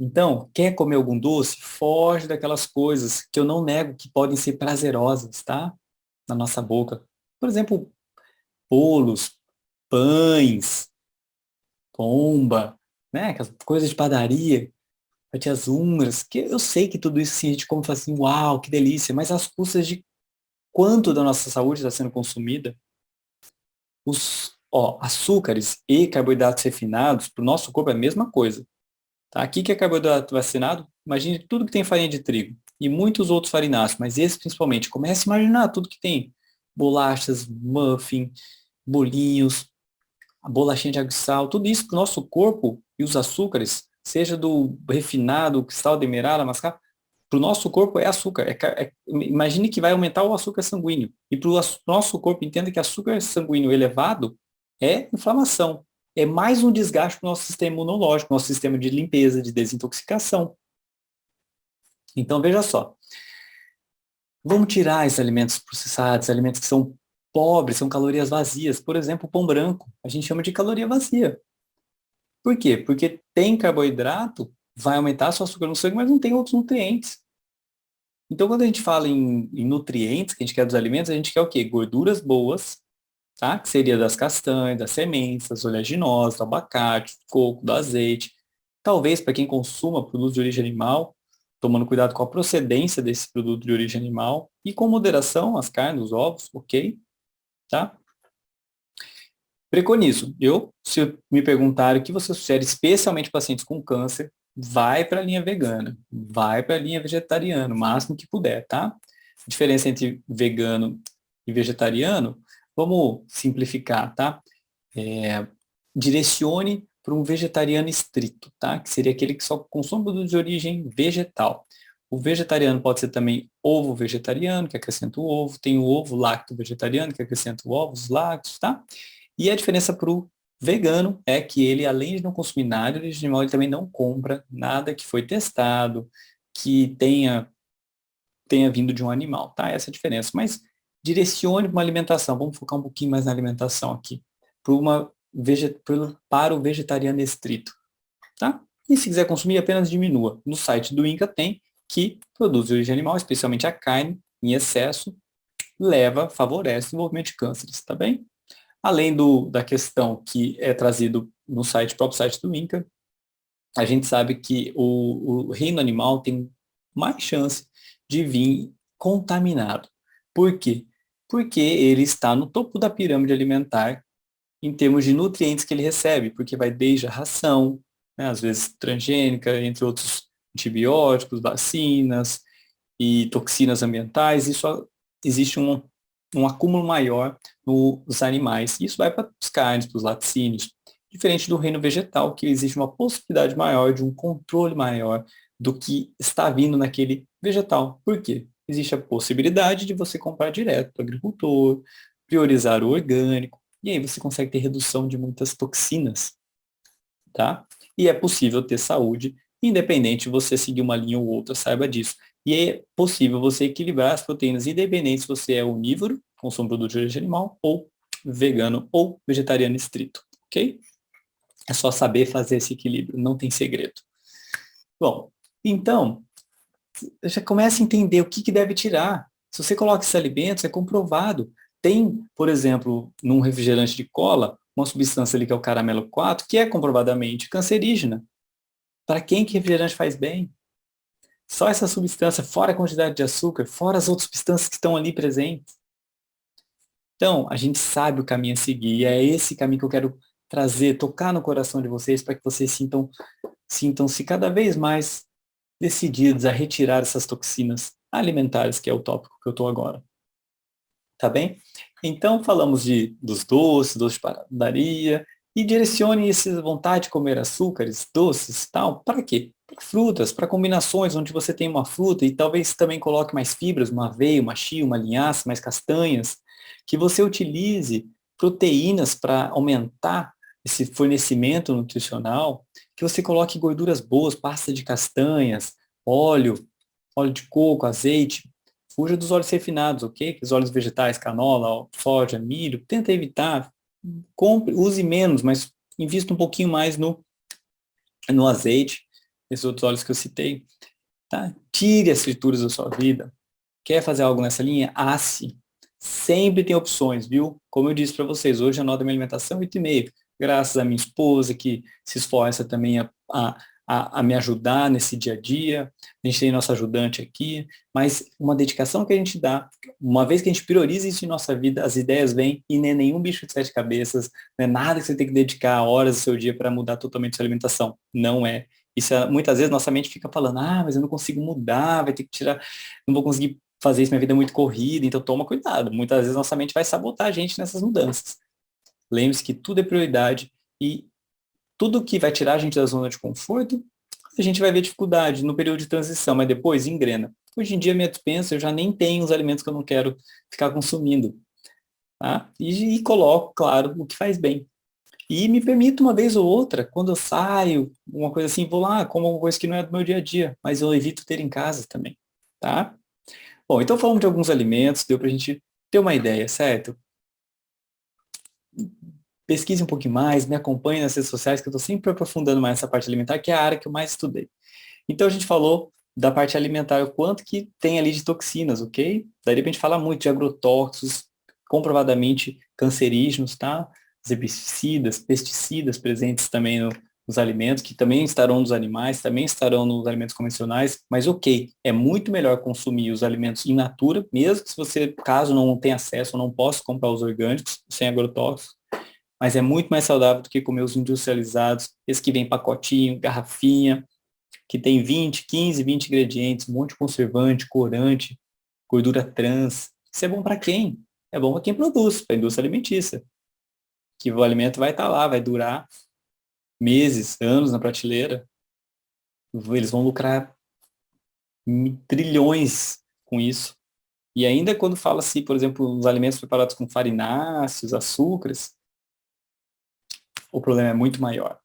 Então, quer comer algum doce? Foge daquelas coisas que eu não nego que podem ser prazerosas, tá? Na nossa boca. Por exemplo, bolos, pães, pomba, né? Aquelas coisas de padaria, fatias húngaras, que eu sei que tudo isso assim, a gente come e fala assim, uau, que delícia, mas às custas de quanto da nossa saúde está sendo consumida? Açúcares e carboidratos refinados, para o nosso corpo é a mesma coisa. Tá? Aqui que é carboidrato vacinado, imagine tudo que tem farinha de trigo e muitos outros farináceos, mas esse principalmente. Comece a imaginar tudo que tem. Bolachas, muffin, bolinhos, a bolachinha de água e sal, tudo isso para o nosso corpo e os açúcares, seja do refinado, cristal demerara, mascavo, para o nosso corpo é açúcar. Imagine que vai aumentar o açúcar sanguíneo. E para o nosso corpo, entenda que açúcar sanguíneo elevado é inflamação. É mais um desgaste para o nosso sistema imunológico, nosso sistema de limpeza, de desintoxicação. Então, veja só. Vamos tirar esses alimentos processados, alimentos que são pobres, são calorias vazias. Por exemplo, o pão branco. A gente chama de caloria vazia. Por quê? Porque tem carboidrato, vai aumentar seu açúcar no sangue, mas não tem outros nutrientes. Então, quando a gente fala em nutrientes, que a gente quer dos alimentos, a gente quer o quê? Gorduras boas, tá? Que seria das castanhas, das sementes, das oleaginosas, do abacate, do coco, do azeite. Talvez para quem consuma produtos de origem animal, tomando cuidado com a procedência desse produto de origem animal e com moderação as carnes, os ovos, ok? Tá? Preconizo. Se me perguntarem o que você sugere, especialmente pacientes com câncer, vai para a linha vegana, vai para a linha vegetariana, o máximo que puder, tá? A diferença entre vegano e vegetariano, vamos simplificar, tá? Direcione para um vegetariano estrito, tá? Que seria aquele que só consome produtos de origem vegetal. O vegetariano pode ser também ovo vegetariano, que acrescenta o ovo, tem o ovo lacto vegetariano, que acrescenta ovos lácteos, tá? E a diferença para o vegano é que ele, além de não consumir nada de origem animal, ele também não compra nada que foi testado, que tenha vindo de um animal, tá? Essa é a diferença. Mas direcione uma alimentação, vamos focar um pouquinho mais na alimentação aqui, para o vegetariano estrito, tá? E se quiser consumir, apenas diminua. No site do INCA tem que produtos de origem animal, especialmente a carne, em excesso, favorece o desenvolvimento de cânceres, tá bem? Além da questão que é trazido no próprio site do INCA, a gente sabe que o reino animal tem mais chance de vir contaminado. Por quê? Porque ele está no topo da pirâmide alimentar em termos de nutrientes que ele recebe, porque vai desde a ração, né, às vezes transgênica, entre outros antibióticos, vacinas e toxinas ambientais. Isso existe um acúmulo maior nos animais. Isso vai para as carnes, para os laticínios. Diferente do reino vegetal, que existe uma possibilidade maior de um controle maior do que está vindo naquele vegetal. Por quê? Existe a possibilidade de você comprar direto do agricultor, priorizar o orgânico, e aí você consegue ter redução de muitas toxinas, tá? E é possível ter saúde, independente de você seguir uma linha ou outra, saiba disso. E é possível você equilibrar as proteínas, independente se você é onívoro, consome produto de origem animal, ou vegano ou vegetariano estrito, ok? É só saber fazer esse equilíbrio, não tem segredo. Bom, então, já começa a entender o que deve tirar. Se você coloca esses alimentos, é comprovado. Tem, por exemplo, num refrigerante de cola, uma substância ali que é o caramelo 4, que é comprovadamente cancerígena. Para quem que refrigerante faz bem? Só essa substância, fora a quantidade de açúcar, fora as outras substâncias que estão ali presentes. Então, a gente sabe o caminho a seguir, e é esse caminho que eu quero trazer, tocar no coração de vocês, para que vocês sintam-se cada vez mais decididos a retirar essas toxinas alimentares, que é o tópico que eu estou agora. Tá bem? Então, falamos dos doces de padaria, e direcione essa vontade de comer açúcares, doces, tal, para quê? Para frutas, para combinações onde você tem uma fruta e talvez também coloque mais fibras, uma aveia, uma chia, uma linhaça, mais castanhas, que você utilize proteínas para aumentar esse fornecimento nutricional, que você coloque gorduras boas, pasta de castanhas, óleo de coco, azeite. Fuja dos óleos refinados, ok? Os óleos vegetais, canola, soja, milho, tenta evitar. Compre, use menos, mas invista um pouquinho mais no azeite, esses outros óleos que eu citei. Tá? Tire as frituras da sua vida. Quer fazer algo nessa linha? Asse. Sempre tem opções, viu? Como eu disse para vocês, hoje a nota da minha alimentação é 8,5. Graças à minha esposa, que se esforça também a me ajudar nesse dia a dia. A gente tem nosso ajudante aqui, mas uma dedicação que a gente dá, uma vez que a gente prioriza isso em nossa vida, as ideias vêm e nem nenhum bicho de sete cabeças, não é nada que você tem que dedicar horas do seu dia para mudar totalmente a sua alimentação. Não é. Isso muitas vezes nossa mente fica falando, mas eu não consigo mudar, vai ter que tirar, não vou conseguir fazer isso, minha vida é muito corrida, então toma cuidado. Muitas vezes nossa mente vai sabotar a gente nessas mudanças. Lembre-se que tudo é prioridade e tudo que vai tirar a gente da zona de conforto A gente vai ver dificuldade no período de transição, mas depois engrena. Hoje em dia, minha despensa, eu já nem tenho os alimentos que eu não quero ficar consumindo. Tá? E coloco, claro, o que faz bem. E me permito uma vez ou outra, quando eu saio, uma coisa assim, vou lá, como alguma coisa que não é do meu dia a dia, mas eu evito ter em casa também, tá? Bom, então falamos de alguns alimentos, deu pra gente ter uma ideia, certo? Pesquise um pouquinho mais, me acompanhe nas redes sociais, que eu estou sempre aprofundando mais essa parte alimentar, que é a área que eu mais estudei. Então a gente falou da parte alimentar, o quanto que tem ali de toxinas, ok? Daria pra gente falar muito de agrotóxicos, comprovadamente cancerígenos, tá? Os herbicidas, pesticidas presentes também nos alimentos, que também estarão nos animais, também estarão nos alimentos convencionais, mas ok, é muito melhor consumir os alimentos in natura, mesmo que se você, caso não tenha acesso, ou não possa comprar os orgânicos, sem agrotóxicos, mas é muito mais saudável do que comer os industrializados, esse que vem pacotinho, garrafinha, que tem 20, 15, 20 ingredientes, um monte de conservante, corante, gordura trans. Isso é bom para quem? É bom para quem produz, para a indústria alimentícia. Que o alimento vai estar lá, vai durar meses, anos na prateleira. Eles vão lucrar trilhões com isso. E ainda quando fala-se, por exemplo, os alimentos preparados com farináceos, açúcares, o problema é muito maior,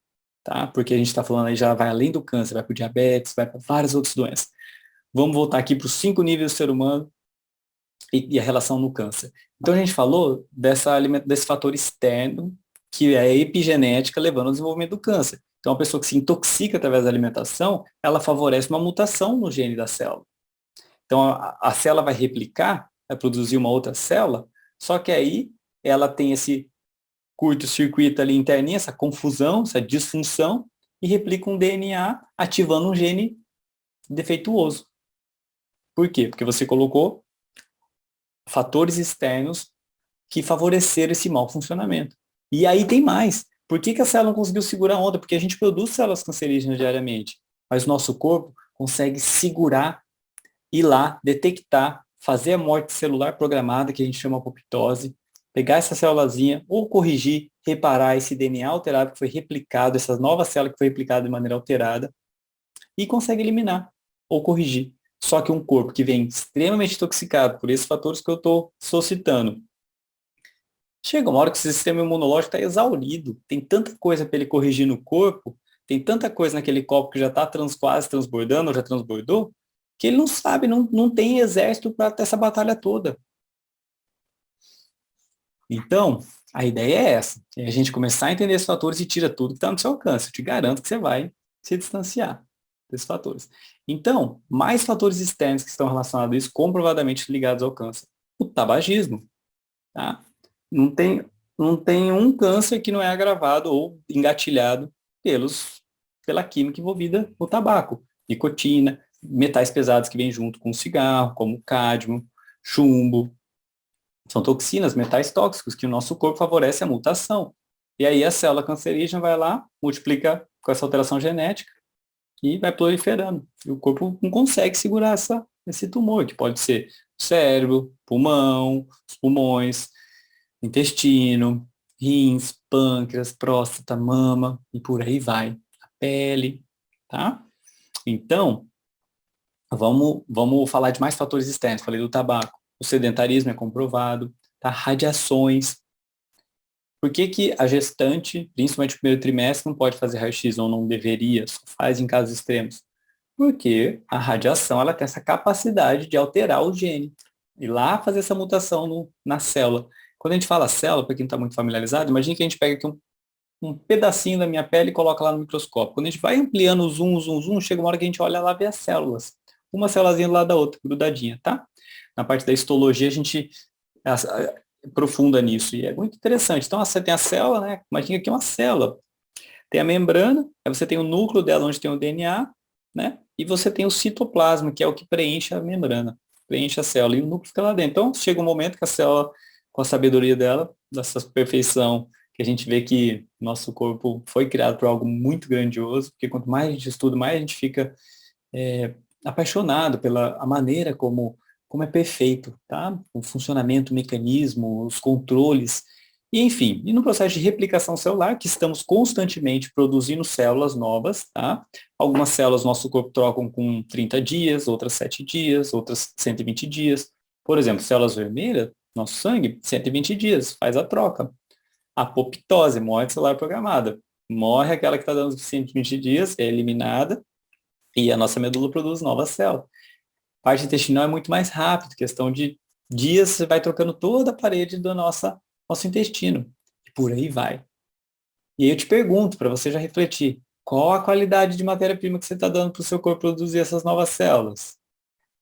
tá? Porque a gente está falando aí já vai além do câncer, vai para o diabetes, vai para várias outras doenças. Vamos voltar aqui para os 5 níveis do ser humano e a relação no câncer. Então a gente falou desse fator externo, que é a epigenética levando ao desenvolvimento do câncer. Então a pessoa que se intoxica através da alimentação, ela favorece uma mutação no gene da célula. Então a célula vai replicar, vai produzir uma outra célula, só que aí ela tem esse curto-circuito ali interninho, essa confusão, essa disfunção, e replica um DNA ativando um gene defeituoso. Por quê? Porque você colocou fatores externos que favoreceram esse mau funcionamento. E aí tem mais. Por que a célula não conseguiu segurar a onda? Porque a gente produz células cancerígenas diariamente, mas o nosso corpo consegue segurar, ir lá, detectar, fazer a morte celular programada, que a gente chama apoptose, pegar essa célulazinha ou corrigir, reparar esse DNA alterado que foi replicado, essa nova célula que foi replicada de maneira alterada, e consegue eliminar ou corrigir. Só que um corpo que vem extremamente intoxicado por esses fatores que eu estou citando, chega uma hora que o sistema imunológico está exaurido, tem tanta coisa para ele corrigir no corpo, tem tanta coisa naquele copo que já está quase transbordando, ou já transbordou, que ele não sabe, não tem exército para ter essa batalha toda. Então, a ideia é essa, é a gente começar a entender esses fatores e tira tudo que está no seu alcance. Eu te garanto que você vai se distanciar desses fatores. Então, mais fatores externos que estão relacionados a isso, comprovadamente ligados ao câncer. O tabagismo, tá? Não tem, não tem um câncer que não é agravado ou engatilhado pela química envolvida no tabaco. Nicotina, metais pesados que vêm junto com o cigarro, como cádmio, chumbo. São toxinas, metais tóxicos, que o nosso corpo favorece a mutação. E aí a célula cancerígena vai lá, multiplica com essa alteração genética e vai proliferando. E o corpo não consegue segurar esse tumor, que pode ser o cérebro, pulmão, os pulmões, intestino, rins, pâncreas, próstata, mama e por aí vai. A pele, tá? Então, vamos falar de mais fatores externos. Falei do tabaco. O sedentarismo é comprovado, tá? Radiações. Por que que a gestante, principalmente no primeiro trimestre, não pode fazer raio-x ou não deveria, só faz em casos extremos? Porque a radiação ela tem essa capacidade de alterar o gene e lá fazer essa mutação na célula. Quando a gente fala célula, para quem não está muito familiarizado, imagine que a gente pega aqui um pedacinho da minha pele e coloca lá no microscópio. Quando a gente vai ampliando o zoom, chega uma hora que a gente olha lá e vê as células. Uma célulazinha do lado da outra, grudadinha, tá? Na parte da histologia, a gente aprofunda nisso. E é muito interessante. Então, você tem a célula, né? Imagina que é uma célula. Tem a membrana, aí você tem o núcleo dela, onde tem o DNA, né? E você tem o citoplasma, que é o que preenche a membrana, preenche a célula, e o núcleo fica lá dentro. Então, chega um momento que a célula, com a sabedoria dela, dessa perfeição, que a gente vê que nosso corpo foi criado por algo muito grandioso, porque quanto mais a gente estuda, mais a gente fica apaixonado pela a maneira como é perfeito, tá? O funcionamento, o mecanismo, os controles. E, enfim, e no processo de replicação celular, que estamos constantemente produzindo células novas, tá? Algumas células nosso corpo trocam com 30 dias, outras 7 dias, outras 120 dias. Por exemplo, células vermelhas, nosso sangue, 120 dias, faz a troca. Apoptose, morte celular programada. Morre aquela que está dando 120 dias, é eliminada, e a nossa medula produz novas células. A parte intestinal é muito mais rápido, questão de dias, você vai trocando toda a parede do nosso intestino. E por aí vai. E aí eu te pergunto, para você já refletir, qual a qualidade de matéria-prima que você está dando para o seu corpo produzir essas novas células?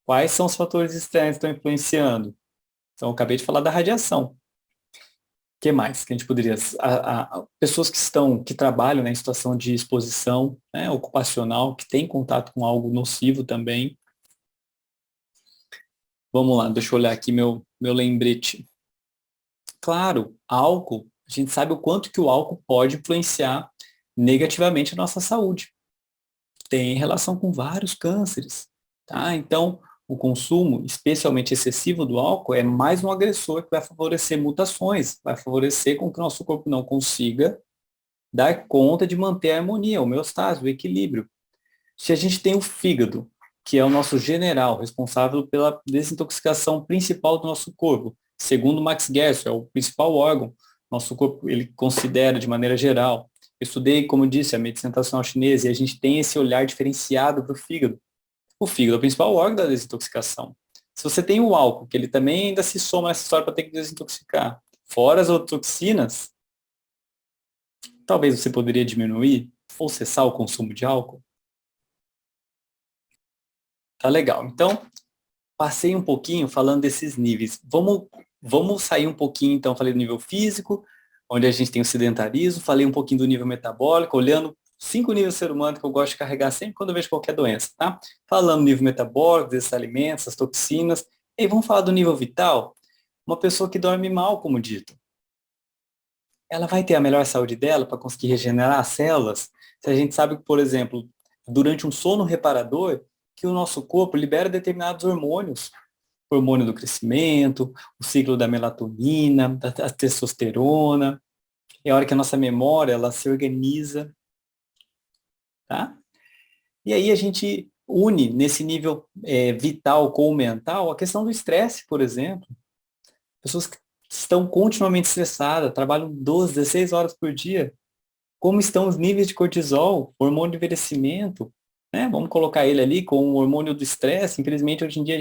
Quais são os fatores externos que estão influenciando? Então, eu acabei de falar da radiação. O que mais que a gente poderia... pessoas que trabalham, né, em situação de exposição, né, ocupacional, que têm contato com algo nocivo também. Vamos lá, deixa eu olhar aqui meu lembrete. Claro, álcool, a gente sabe o quanto que o álcool pode influenciar negativamente a nossa saúde. Tem relação com vários cânceres, tá? Então, o consumo, especialmente excessivo do álcool, é mais um agressor que vai favorecer mutações, vai favorecer com que o nosso corpo não consiga dar conta de manter a harmonia, a homeostase, o equilíbrio. Se a gente tem o fígado, que é o nosso general, responsável pela desintoxicação principal do nosso corpo, segundo Max Gerson, é o principal órgão, nosso corpo ele considera de maneira geral. Eu estudei, como disse, a medicina tradicional chinesa e a gente tem esse olhar diferenciado para o fígado. O fígado é o principal órgão da desintoxicação. Se você tem o álcool, que ele também ainda se soma nessa história para ter que desintoxicar, fora as outras toxinas, talvez você poderia diminuir ou cessar o consumo de álcool. Tá legal. Então, passei um pouquinho falando desses níveis. Vamos sair um pouquinho, então, falei do nível físico, onde a gente tem o sedentarismo, falei um pouquinho do nível metabólico, olhando 5 níveis do ser humano que eu gosto de carregar sempre quando eu vejo qualquer doença, tá? Falando do nível metabólico, desses alimentos, as toxinas. E vamos falar do nível vital? Uma pessoa que dorme mal, como dito. Ela vai ter a melhor saúde dela para conseguir regenerar as células? Se a gente sabe que, por exemplo, durante um sono reparador, que o nosso corpo libera determinados hormônios, o hormônio do crescimento, o ciclo da melatonina, da testosterona, é a hora que a nossa memória ela se organiza, tá? E aí a gente une nesse nível vital com o mental a questão do estresse, por exemplo. Pessoas que estão continuamente estressadas, trabalham 12, 16 horas por dia. Como estão os níveis de cortisol, hormônio de envelhecimento, né? Vamos colocar ele ali com o hormônio do estresse. Infelizmente, hoje em dia,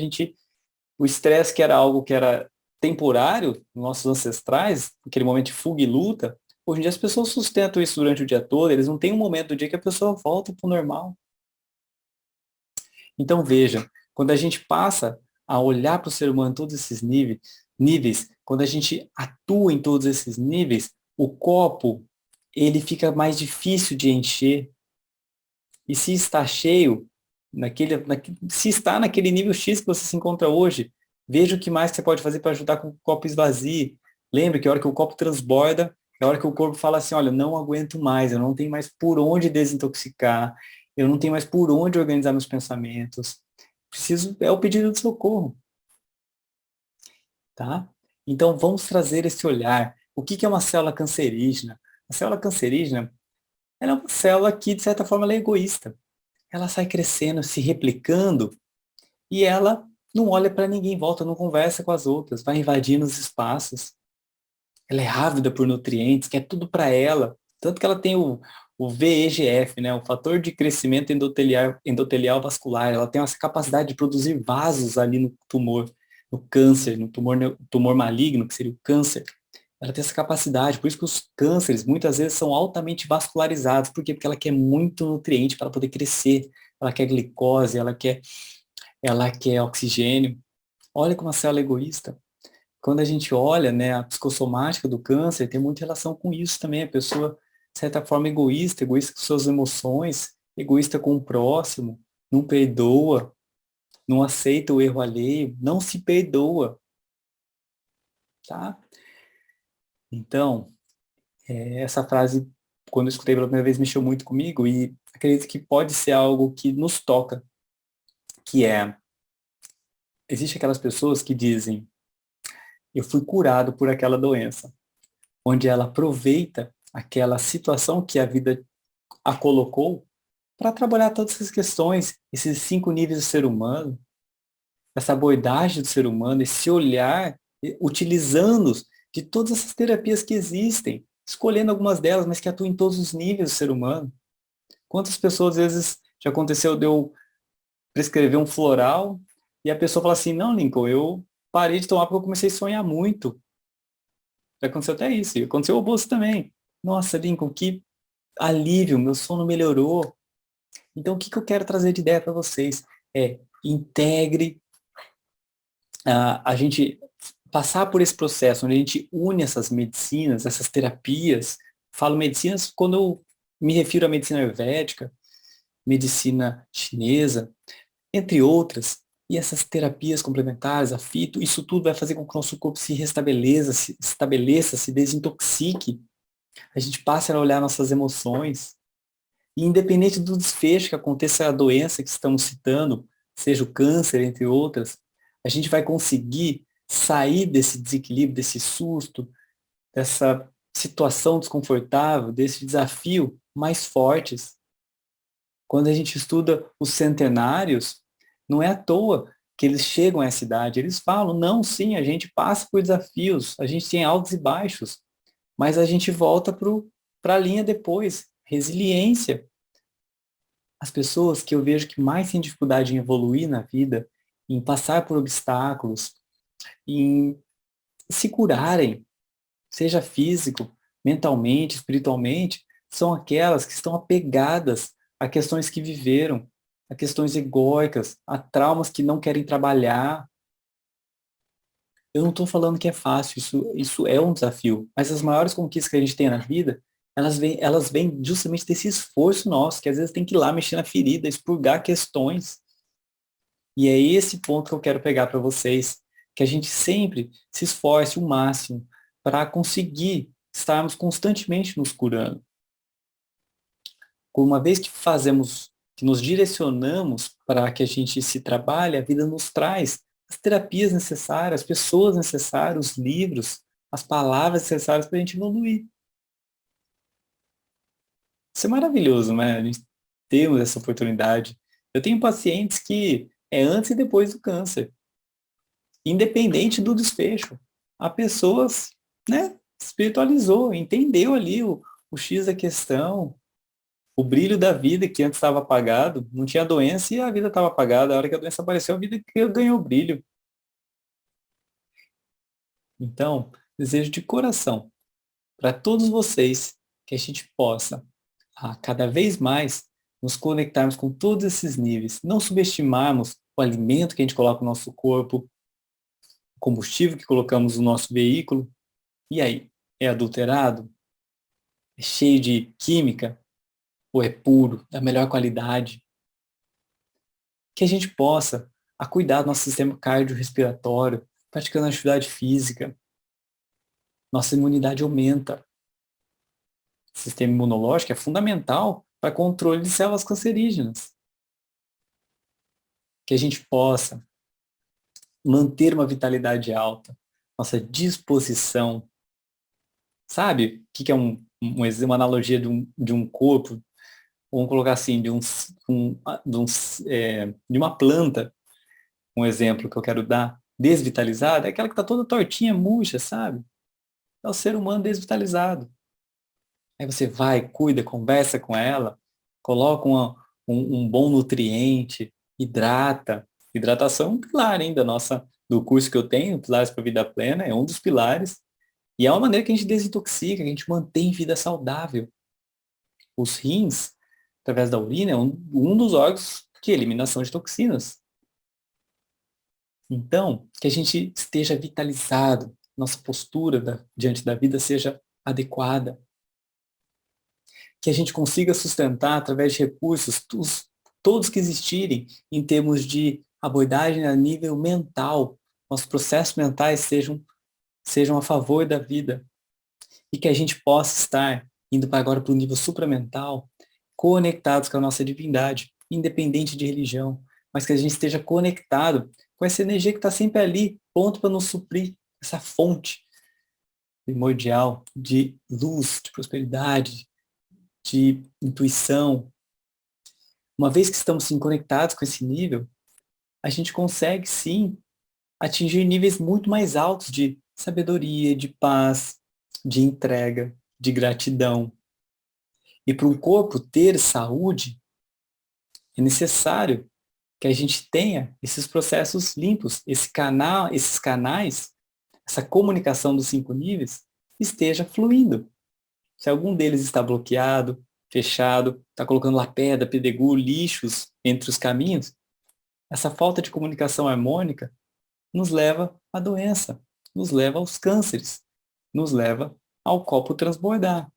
o estresse que era algo que era temporário, nossos ancestrais, aquele momento de fuga e luta, hoje em dia as pessoas sustentam isso durante o dia todo, eles não têm um momento do dia que a pessoa volta para o normal. Então, veja, quando a gente passa a olhar para o ser humano em todos esses níveis, quando a gente atua em todos esses níveis, o copo, ele fica mais difícil de encher. E se está cheio, se está naquele nível X que você se encontra hoje, veja o que mais você pode fazer para ajudar com que o copo esvazie. Lembre que a hora que o copo transborda, é a hora que o corpo fala assim, olha, não aguento mais, eu não tenho mais por onde desintoxicar, eu não tenho mais por onde organizar meus pensamentos. É o pedido de socorro, tá? Então vamos trazer esse olhar. O que é uma célula cancerígena? A célula cancerígena, ela é uma célula que, de certa forma, ela é egoísta. Ela sai crescendo, se replicando, e ela não olha para ninguém, volta, não conversa com as outras, vai invadindo os espaços. Ela é ávida por nutrientes, quer tudo para ela. Tanto que ela tem o VEGF, né, o fator de crescimento endotelial vascular. Ela tem essa capacidade de produzir vasos ali no tumor, no câncer, no tumor maligno, que seria o câncer. Ela tem essa capacidade, por isso que os cânceres muitas vezes são altamente vascularizados. Por quê? Porque ela quer muito nutriente para poder crescer. Ela quer glicose, ela quer oxigênio. Olha como a célula é egoísta. Quando a gente olha, né, a psicossomática do câncer, tem muita relação com isso também. A pessoa, de certa forma, egoísta com suas emoções, egoísta com o próximo, não perdoa, não aceita o erro alheio, não se perdoa, tá? Então, essa frase, quando eu escutei pela primeira vez, mexeu muito comigo e acredito que pode ser algo que nos toca, que é, existe aquelas pessoas que dizem, eu fui curado por aquela doença. onde ela aproveita aquela situação que a vida a colocou para trabalhar todas essas questões, esses 5 níveis do ser humano, essa abordagem do ser humano, esse olhar, utilizando de todas essas terapias que existem, escolhendo algumas delas, mas que atuam em todos os níveis do ser humano. Quantas pessoas, às vezes, já aconteceu de eu prescrever um floral e a pessoa fala assim, não, Lincoln, eu parei de tomar porque eu comecei a sonhar muito. Já aconteceu até isso. E aconteceu o oposto também. Nossa, Lincoln, que alívio, meu sono melhorou. Então, o que eu quero trazer de ideia para vocês? É, integre a gente passar por esse processo, onde a gente une essas medicinas, essas terapias. Falo medicinas quando eu me refiro à medicina ayurvédica, medicina chinesa, entre outras. E essas terapias complementares, a fito, isso tudo vai fazer com que o nosso corpo se restabeleça, se estabeleça, se desintoxique. A gente passe a olhar nossas emoções. E independente do desfecho que aconteça a doença que estamos citando, seja o câncer, entre outras, a gente vai conseguir sair desse desequilíbrio, desse susto, dessa situação desconfortável, desse desafio mais fortes. Quando a gente estuda os centenários, não é à toa que eles chegam a essa idade. Eles falam, não, sim, a gente passa por desafios, a gente tem altos e baixos, mas a gente volta para a linha depois. Resiliência. As pessoas que eu vejo que mais têm dificuldade em evoluir na vida, em passar por obstáculos, em se curarem, seja físico, mentalmente, espiritualmente, são aquelas que estão apegadas a questões que viveram, a questões egóicas, a traumas que não querem trabalhar. Eu não estou falando que é fácil, isso é um desafio, mas as maiores conquistas que a gente tem na vida, elas vêm justamente desse esforço nosso, que às vezes tem que ir lá mexer na ferida, expurgar questões. E é esse ponto que eu quero pegar para vocês, que a gente sempre se esforce o máximo para conseguir estarmos constantemente nos curando. Uma vez que fazemos, que nos direcionamos para que a gente se trabalhe, a vida nos traz as terapias necessárias, as pessoas necessárias, os livros, as palavras necessárias para a gente evoluir. Isso é maravilhoso, né? A gente temos essa oportunidade. Eu tenho pacientes que é antes e depois do câncer, independente do desfecho. A pessoa, né, espiritualizou, entendeu ali o X da questão, o brilho da vida que antes estava apagado, não tinha doença e a vida estava apagada. A hora que a doença apareceu, a vida ganhou brilho. Então, desejo de coração para todos vocês que a gente possa, cada vez mais, nos conectarmos com todos esses níveis, não subestimarmos o alimento que a gente coloca no nosso corpo, o combustível que colocamos no nosso veículo. E aí, é adulterado? É cheio de química? Ou é puro, da melhor qualidade? Que a gente possa cuidar do nosso sistema cardiorrespiratório, praticando atividade física. Nossa imunidade aumenta. O sistema imunológico é fundamental para controle de células cancerígenas. Que a gente possa manter uma vitalidade alta, nossa disposição. Sabe o que é uma analogia de um corpo? Vamos colocar assim, de uma planta, um exemplo que eu quero dar, desvitalizada, é aquela que está toda tortinha, murcha, sabe? É o ser humano desvitalizado. Aí você vai, cuida, conversa com ela, coloca um bom nutriente, hidrata. Hidratação é um pilar ainda do curso que eu tenho, Pilares para a Vida Plena, é um dos pilares. E é uma maneira que a gente desintoxica, que a gente mantém vida saudável. Os rins, através da urina, é um dos órgãos de eliminação de toxinas. Então, que a gente esteja vitalizado, nossa postura diante da vida seja adequada, que a gente consiga sustentar através de recursos todos que existirem em termos de abordagem a nível mental, nossos processos mentais sejam a favor da vida e que a gente possa estar indo para agora para o nível supramental, conectados com a nossa divindade, independente de religião, mas que a gente esteja conectado com essa energia que está sempre ali, pronto para nos suprir, essa fonte. primordial de luz, de prosperidade, de intuição. Uma vez que estamos sim, conectados com esse nível, a gente consegue sim atingir níveis muito mais altos de sabedoria, de paz, de entrega, de gratidão. E para um corpo ter saúde, é necessário que a gente tenha esses processos limpos, esses canais, essa comunicação dos 5 níveis esteja fluindo. Se algum deles está bloqueado, fechado, está colocando lá pedra, pedregulho, lixos entre os caminhos, essa falta de comunicação harmônica nos leva à doença, nos leva aos cânceres, nos leva ao copo transbordar.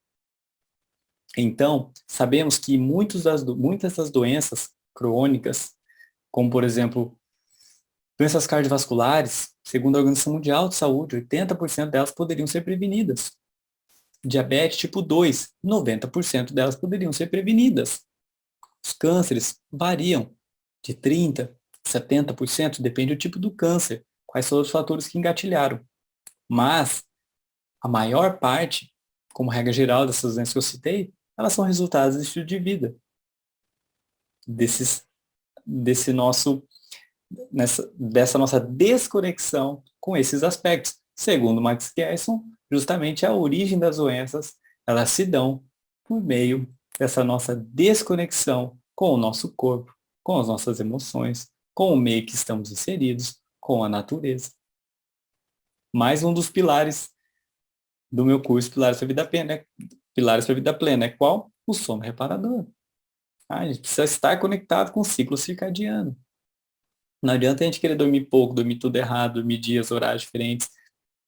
Então, sabemos que muitas das doenças crônicas, como por exemplo, doenças cardiovasculares, segundo a Organização Mundial de Saúde, 80% delas poderiam ser prevenidas. Diabetes tipo 2, 90% delas poderiam ser prevenidas. Os cânceres variam de 30% a 70%, depende do tipo do câncer, quais são os fatores que engatilharam. Mas a maior parte, como regra geral dessas doenças que eu citei, elas são resultados do estilo de vida. Dessa nossa desconexão com esses aspectos. Segundo Max Gerson, justamente a origem das doenças, elas se dão por meio dessa nossa desconexão com o nosso corpo, com as nossas emoções, com o meio que estamos inseridos, com a natureza. Mais um dos pilares do meu curso Pilares para a Vida Plena, Pilares para a Vida Plena, é qual? O sono reparador. A gente precisa estar conectado com o ciclo circadiano. Não adianta a gente querer dormir pouco, dormir tudo errado, dormir dias, horários diferentes.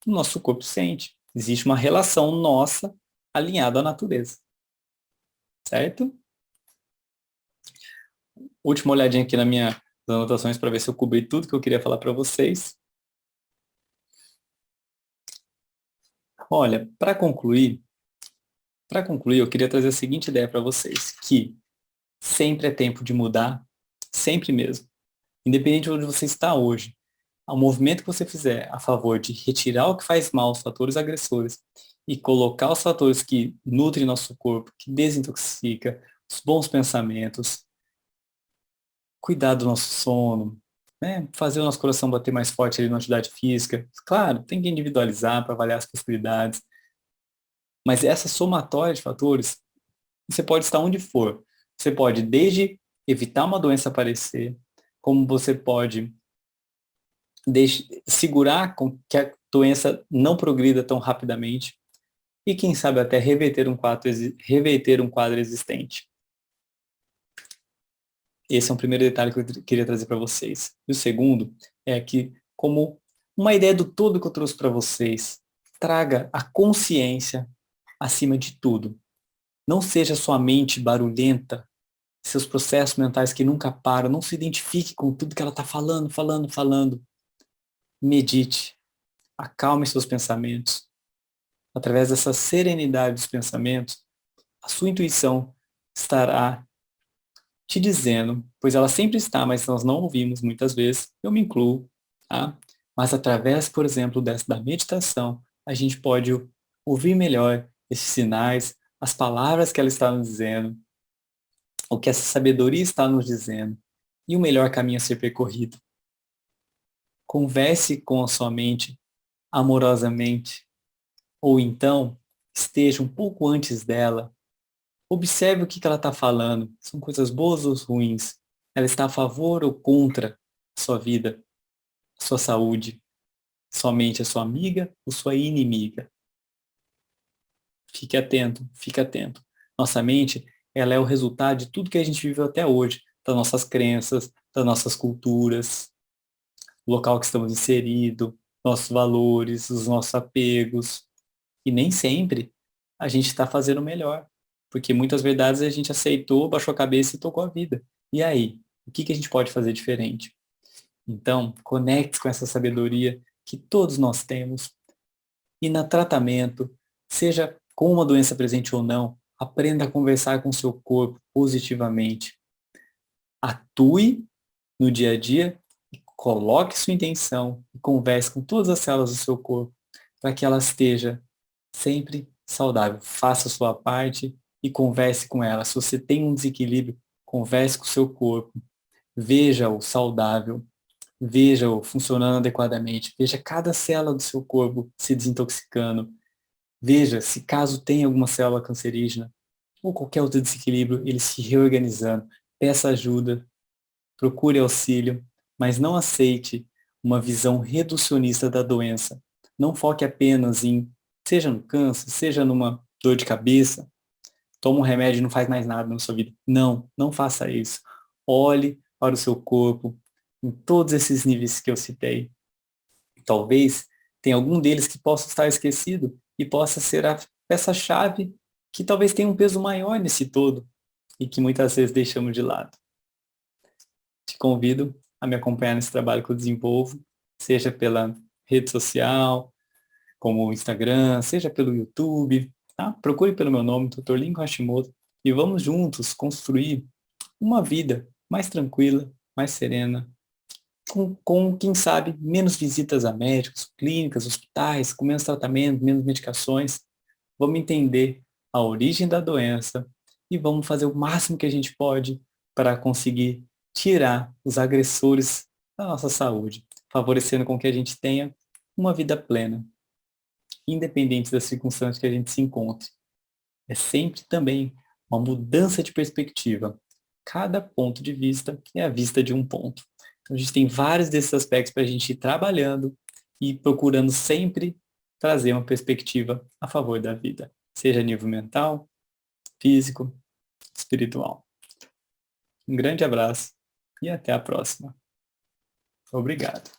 O nosso corpo sente. Existe uma relação nossa alinhada à natureza. Certo? Última olhadinha aqui nas minhas anotações para ver se eu cobri tudo que eu queria falar para vocês. Olha, para concluir, eu queria trazer a seguinte ideia para vocês, que sempre é tempo de mudar, sempre mesmo. Independente de onde você está hoje, ao movimento que você fizer a favor de retirar o que faz mal, os fatores agressores, e colocar os fatores que nutrem nosso corpo, que desintoxica, os bons pensamentos, cuidar do nosso sono, né? Fazer o nosso coração bater mais forte ali na atividade física. Claro, tem que individualizar para avaliar as possibilidades, mas essa somatória de fatores, você pode estar onde for. Você pode desde evitar uma doença aparecer, como você pode segurar com que a doença não progrida tão rapidamente e, quem sabe, até reverter um quadro existente. Esse é um primeiro detalhe que eu queria trazer para vocês. E o segundo é que, como uma ideia do todo que eu trouxe para vocês, traga a consciência acima de tudo. Não seja sua mente barulhenta, seus processos mentais que nunca param, não se identifique com tudo que ela está falando. Medite, acalme seus pensamentos. Através dessa serenidade dos pensamentos, a sua intuição estará te dizendo, pois ela sempre está, mas nós não ouvimos muitas vezes, eu me incluo, tá? Mas através, por exemplo, da meditação, a gente pode ouvir melhor esses sinais, as palavras que ela está nos dizendo, o que essa sabedoria está nos dizendo, e o melhor caminho a ser percorrido. Converse com a sua mente amorosamente, ou então esteja um pouco antes dela. Observe o que ela está falando. São coisas boas ou ruins? Ela está a favor ou contra a sua vida, a sua saúde? Sua mente é sua amiga ou sua inimiga? Fique atento, fique atento. Nossa mente, ela é o resultado de tudo que a gente viveu até hoje, das nossas crenças, das nossas culturas, o local que estamos inseridos, nossos valores, os nossos apegos. E nem sempre a gente está fazendo o melhor. Porque muitas verdades a gente aceitou, baixou a cabeça e tocou a vida. E aí? O que a gente pode fazer diferente? Então, conecte com essa sabedoria que todos nós temos. E no tratamento, seja com uma doença presente ou não, aprenda a conversar com o seu corpo positivamente. Atue no dia a dia, coloque sua intenção e converse com todas as células do seu corpo para que ela esteja sempre saudável. Faça a sua parte e converse com ela. Se você tem um desequilíbrio, converse com o seu corpo. Veja-o saudável. Veja-o funcionando adequadamente. Veja cada célula do seu corpo se desintoxicando. Veja se caso tem alguma célula cancerígena ou qualquer outro desequilíbrio, ele se reorganizando. Peça ajuda, procure auxílio, mas não aceite uma visão reducionista da doença. Não foque apenas em, seja no câncer, seja numa dor de cabeça, toma um remédio e não faz mais nada na sua vida. Não, não faça isso. Olhe para o seu corpo em todos esses níveis que eu citei. Talvez tenha algum deles que possa estar esquecido e possa ser a peça-chave que talvez tenha um peso maior nesse todo e que muitas vezes deixamos de lado. Te convido a me acompanhar nesse trabalho que eu desenvolvo, seja pela rede social, como o Instagram, seja pelo YouTube, tá? Procure pelo meu nome, Dr. Lincoln Hashimoto, e vamos juntos construir uma vida mais tranquila, mais serena, quem sabe, menos visitas a médicos, clínicas, hospitais, com menos tratamento, menos medicações. Vamos entender a origem da doença e vamos fazer o máximo que a gente pode para conseguir tirar os agressores da nossa saúde, favorecendo com que a gente tenha uma vida plena, independente das circunstâncias que a gente se encontre. É sempre também uma mudança de perspectiva. Cada ponto de vista é a vista de um ponto. Então, a gente tem vários desses aspectos para a gente ir trabalhando e procurando sempre trazer uma perspectiva a favor da vida, seja a nível mental, físico, espiritual. Um grande abraço e até a próxima. Obrigado.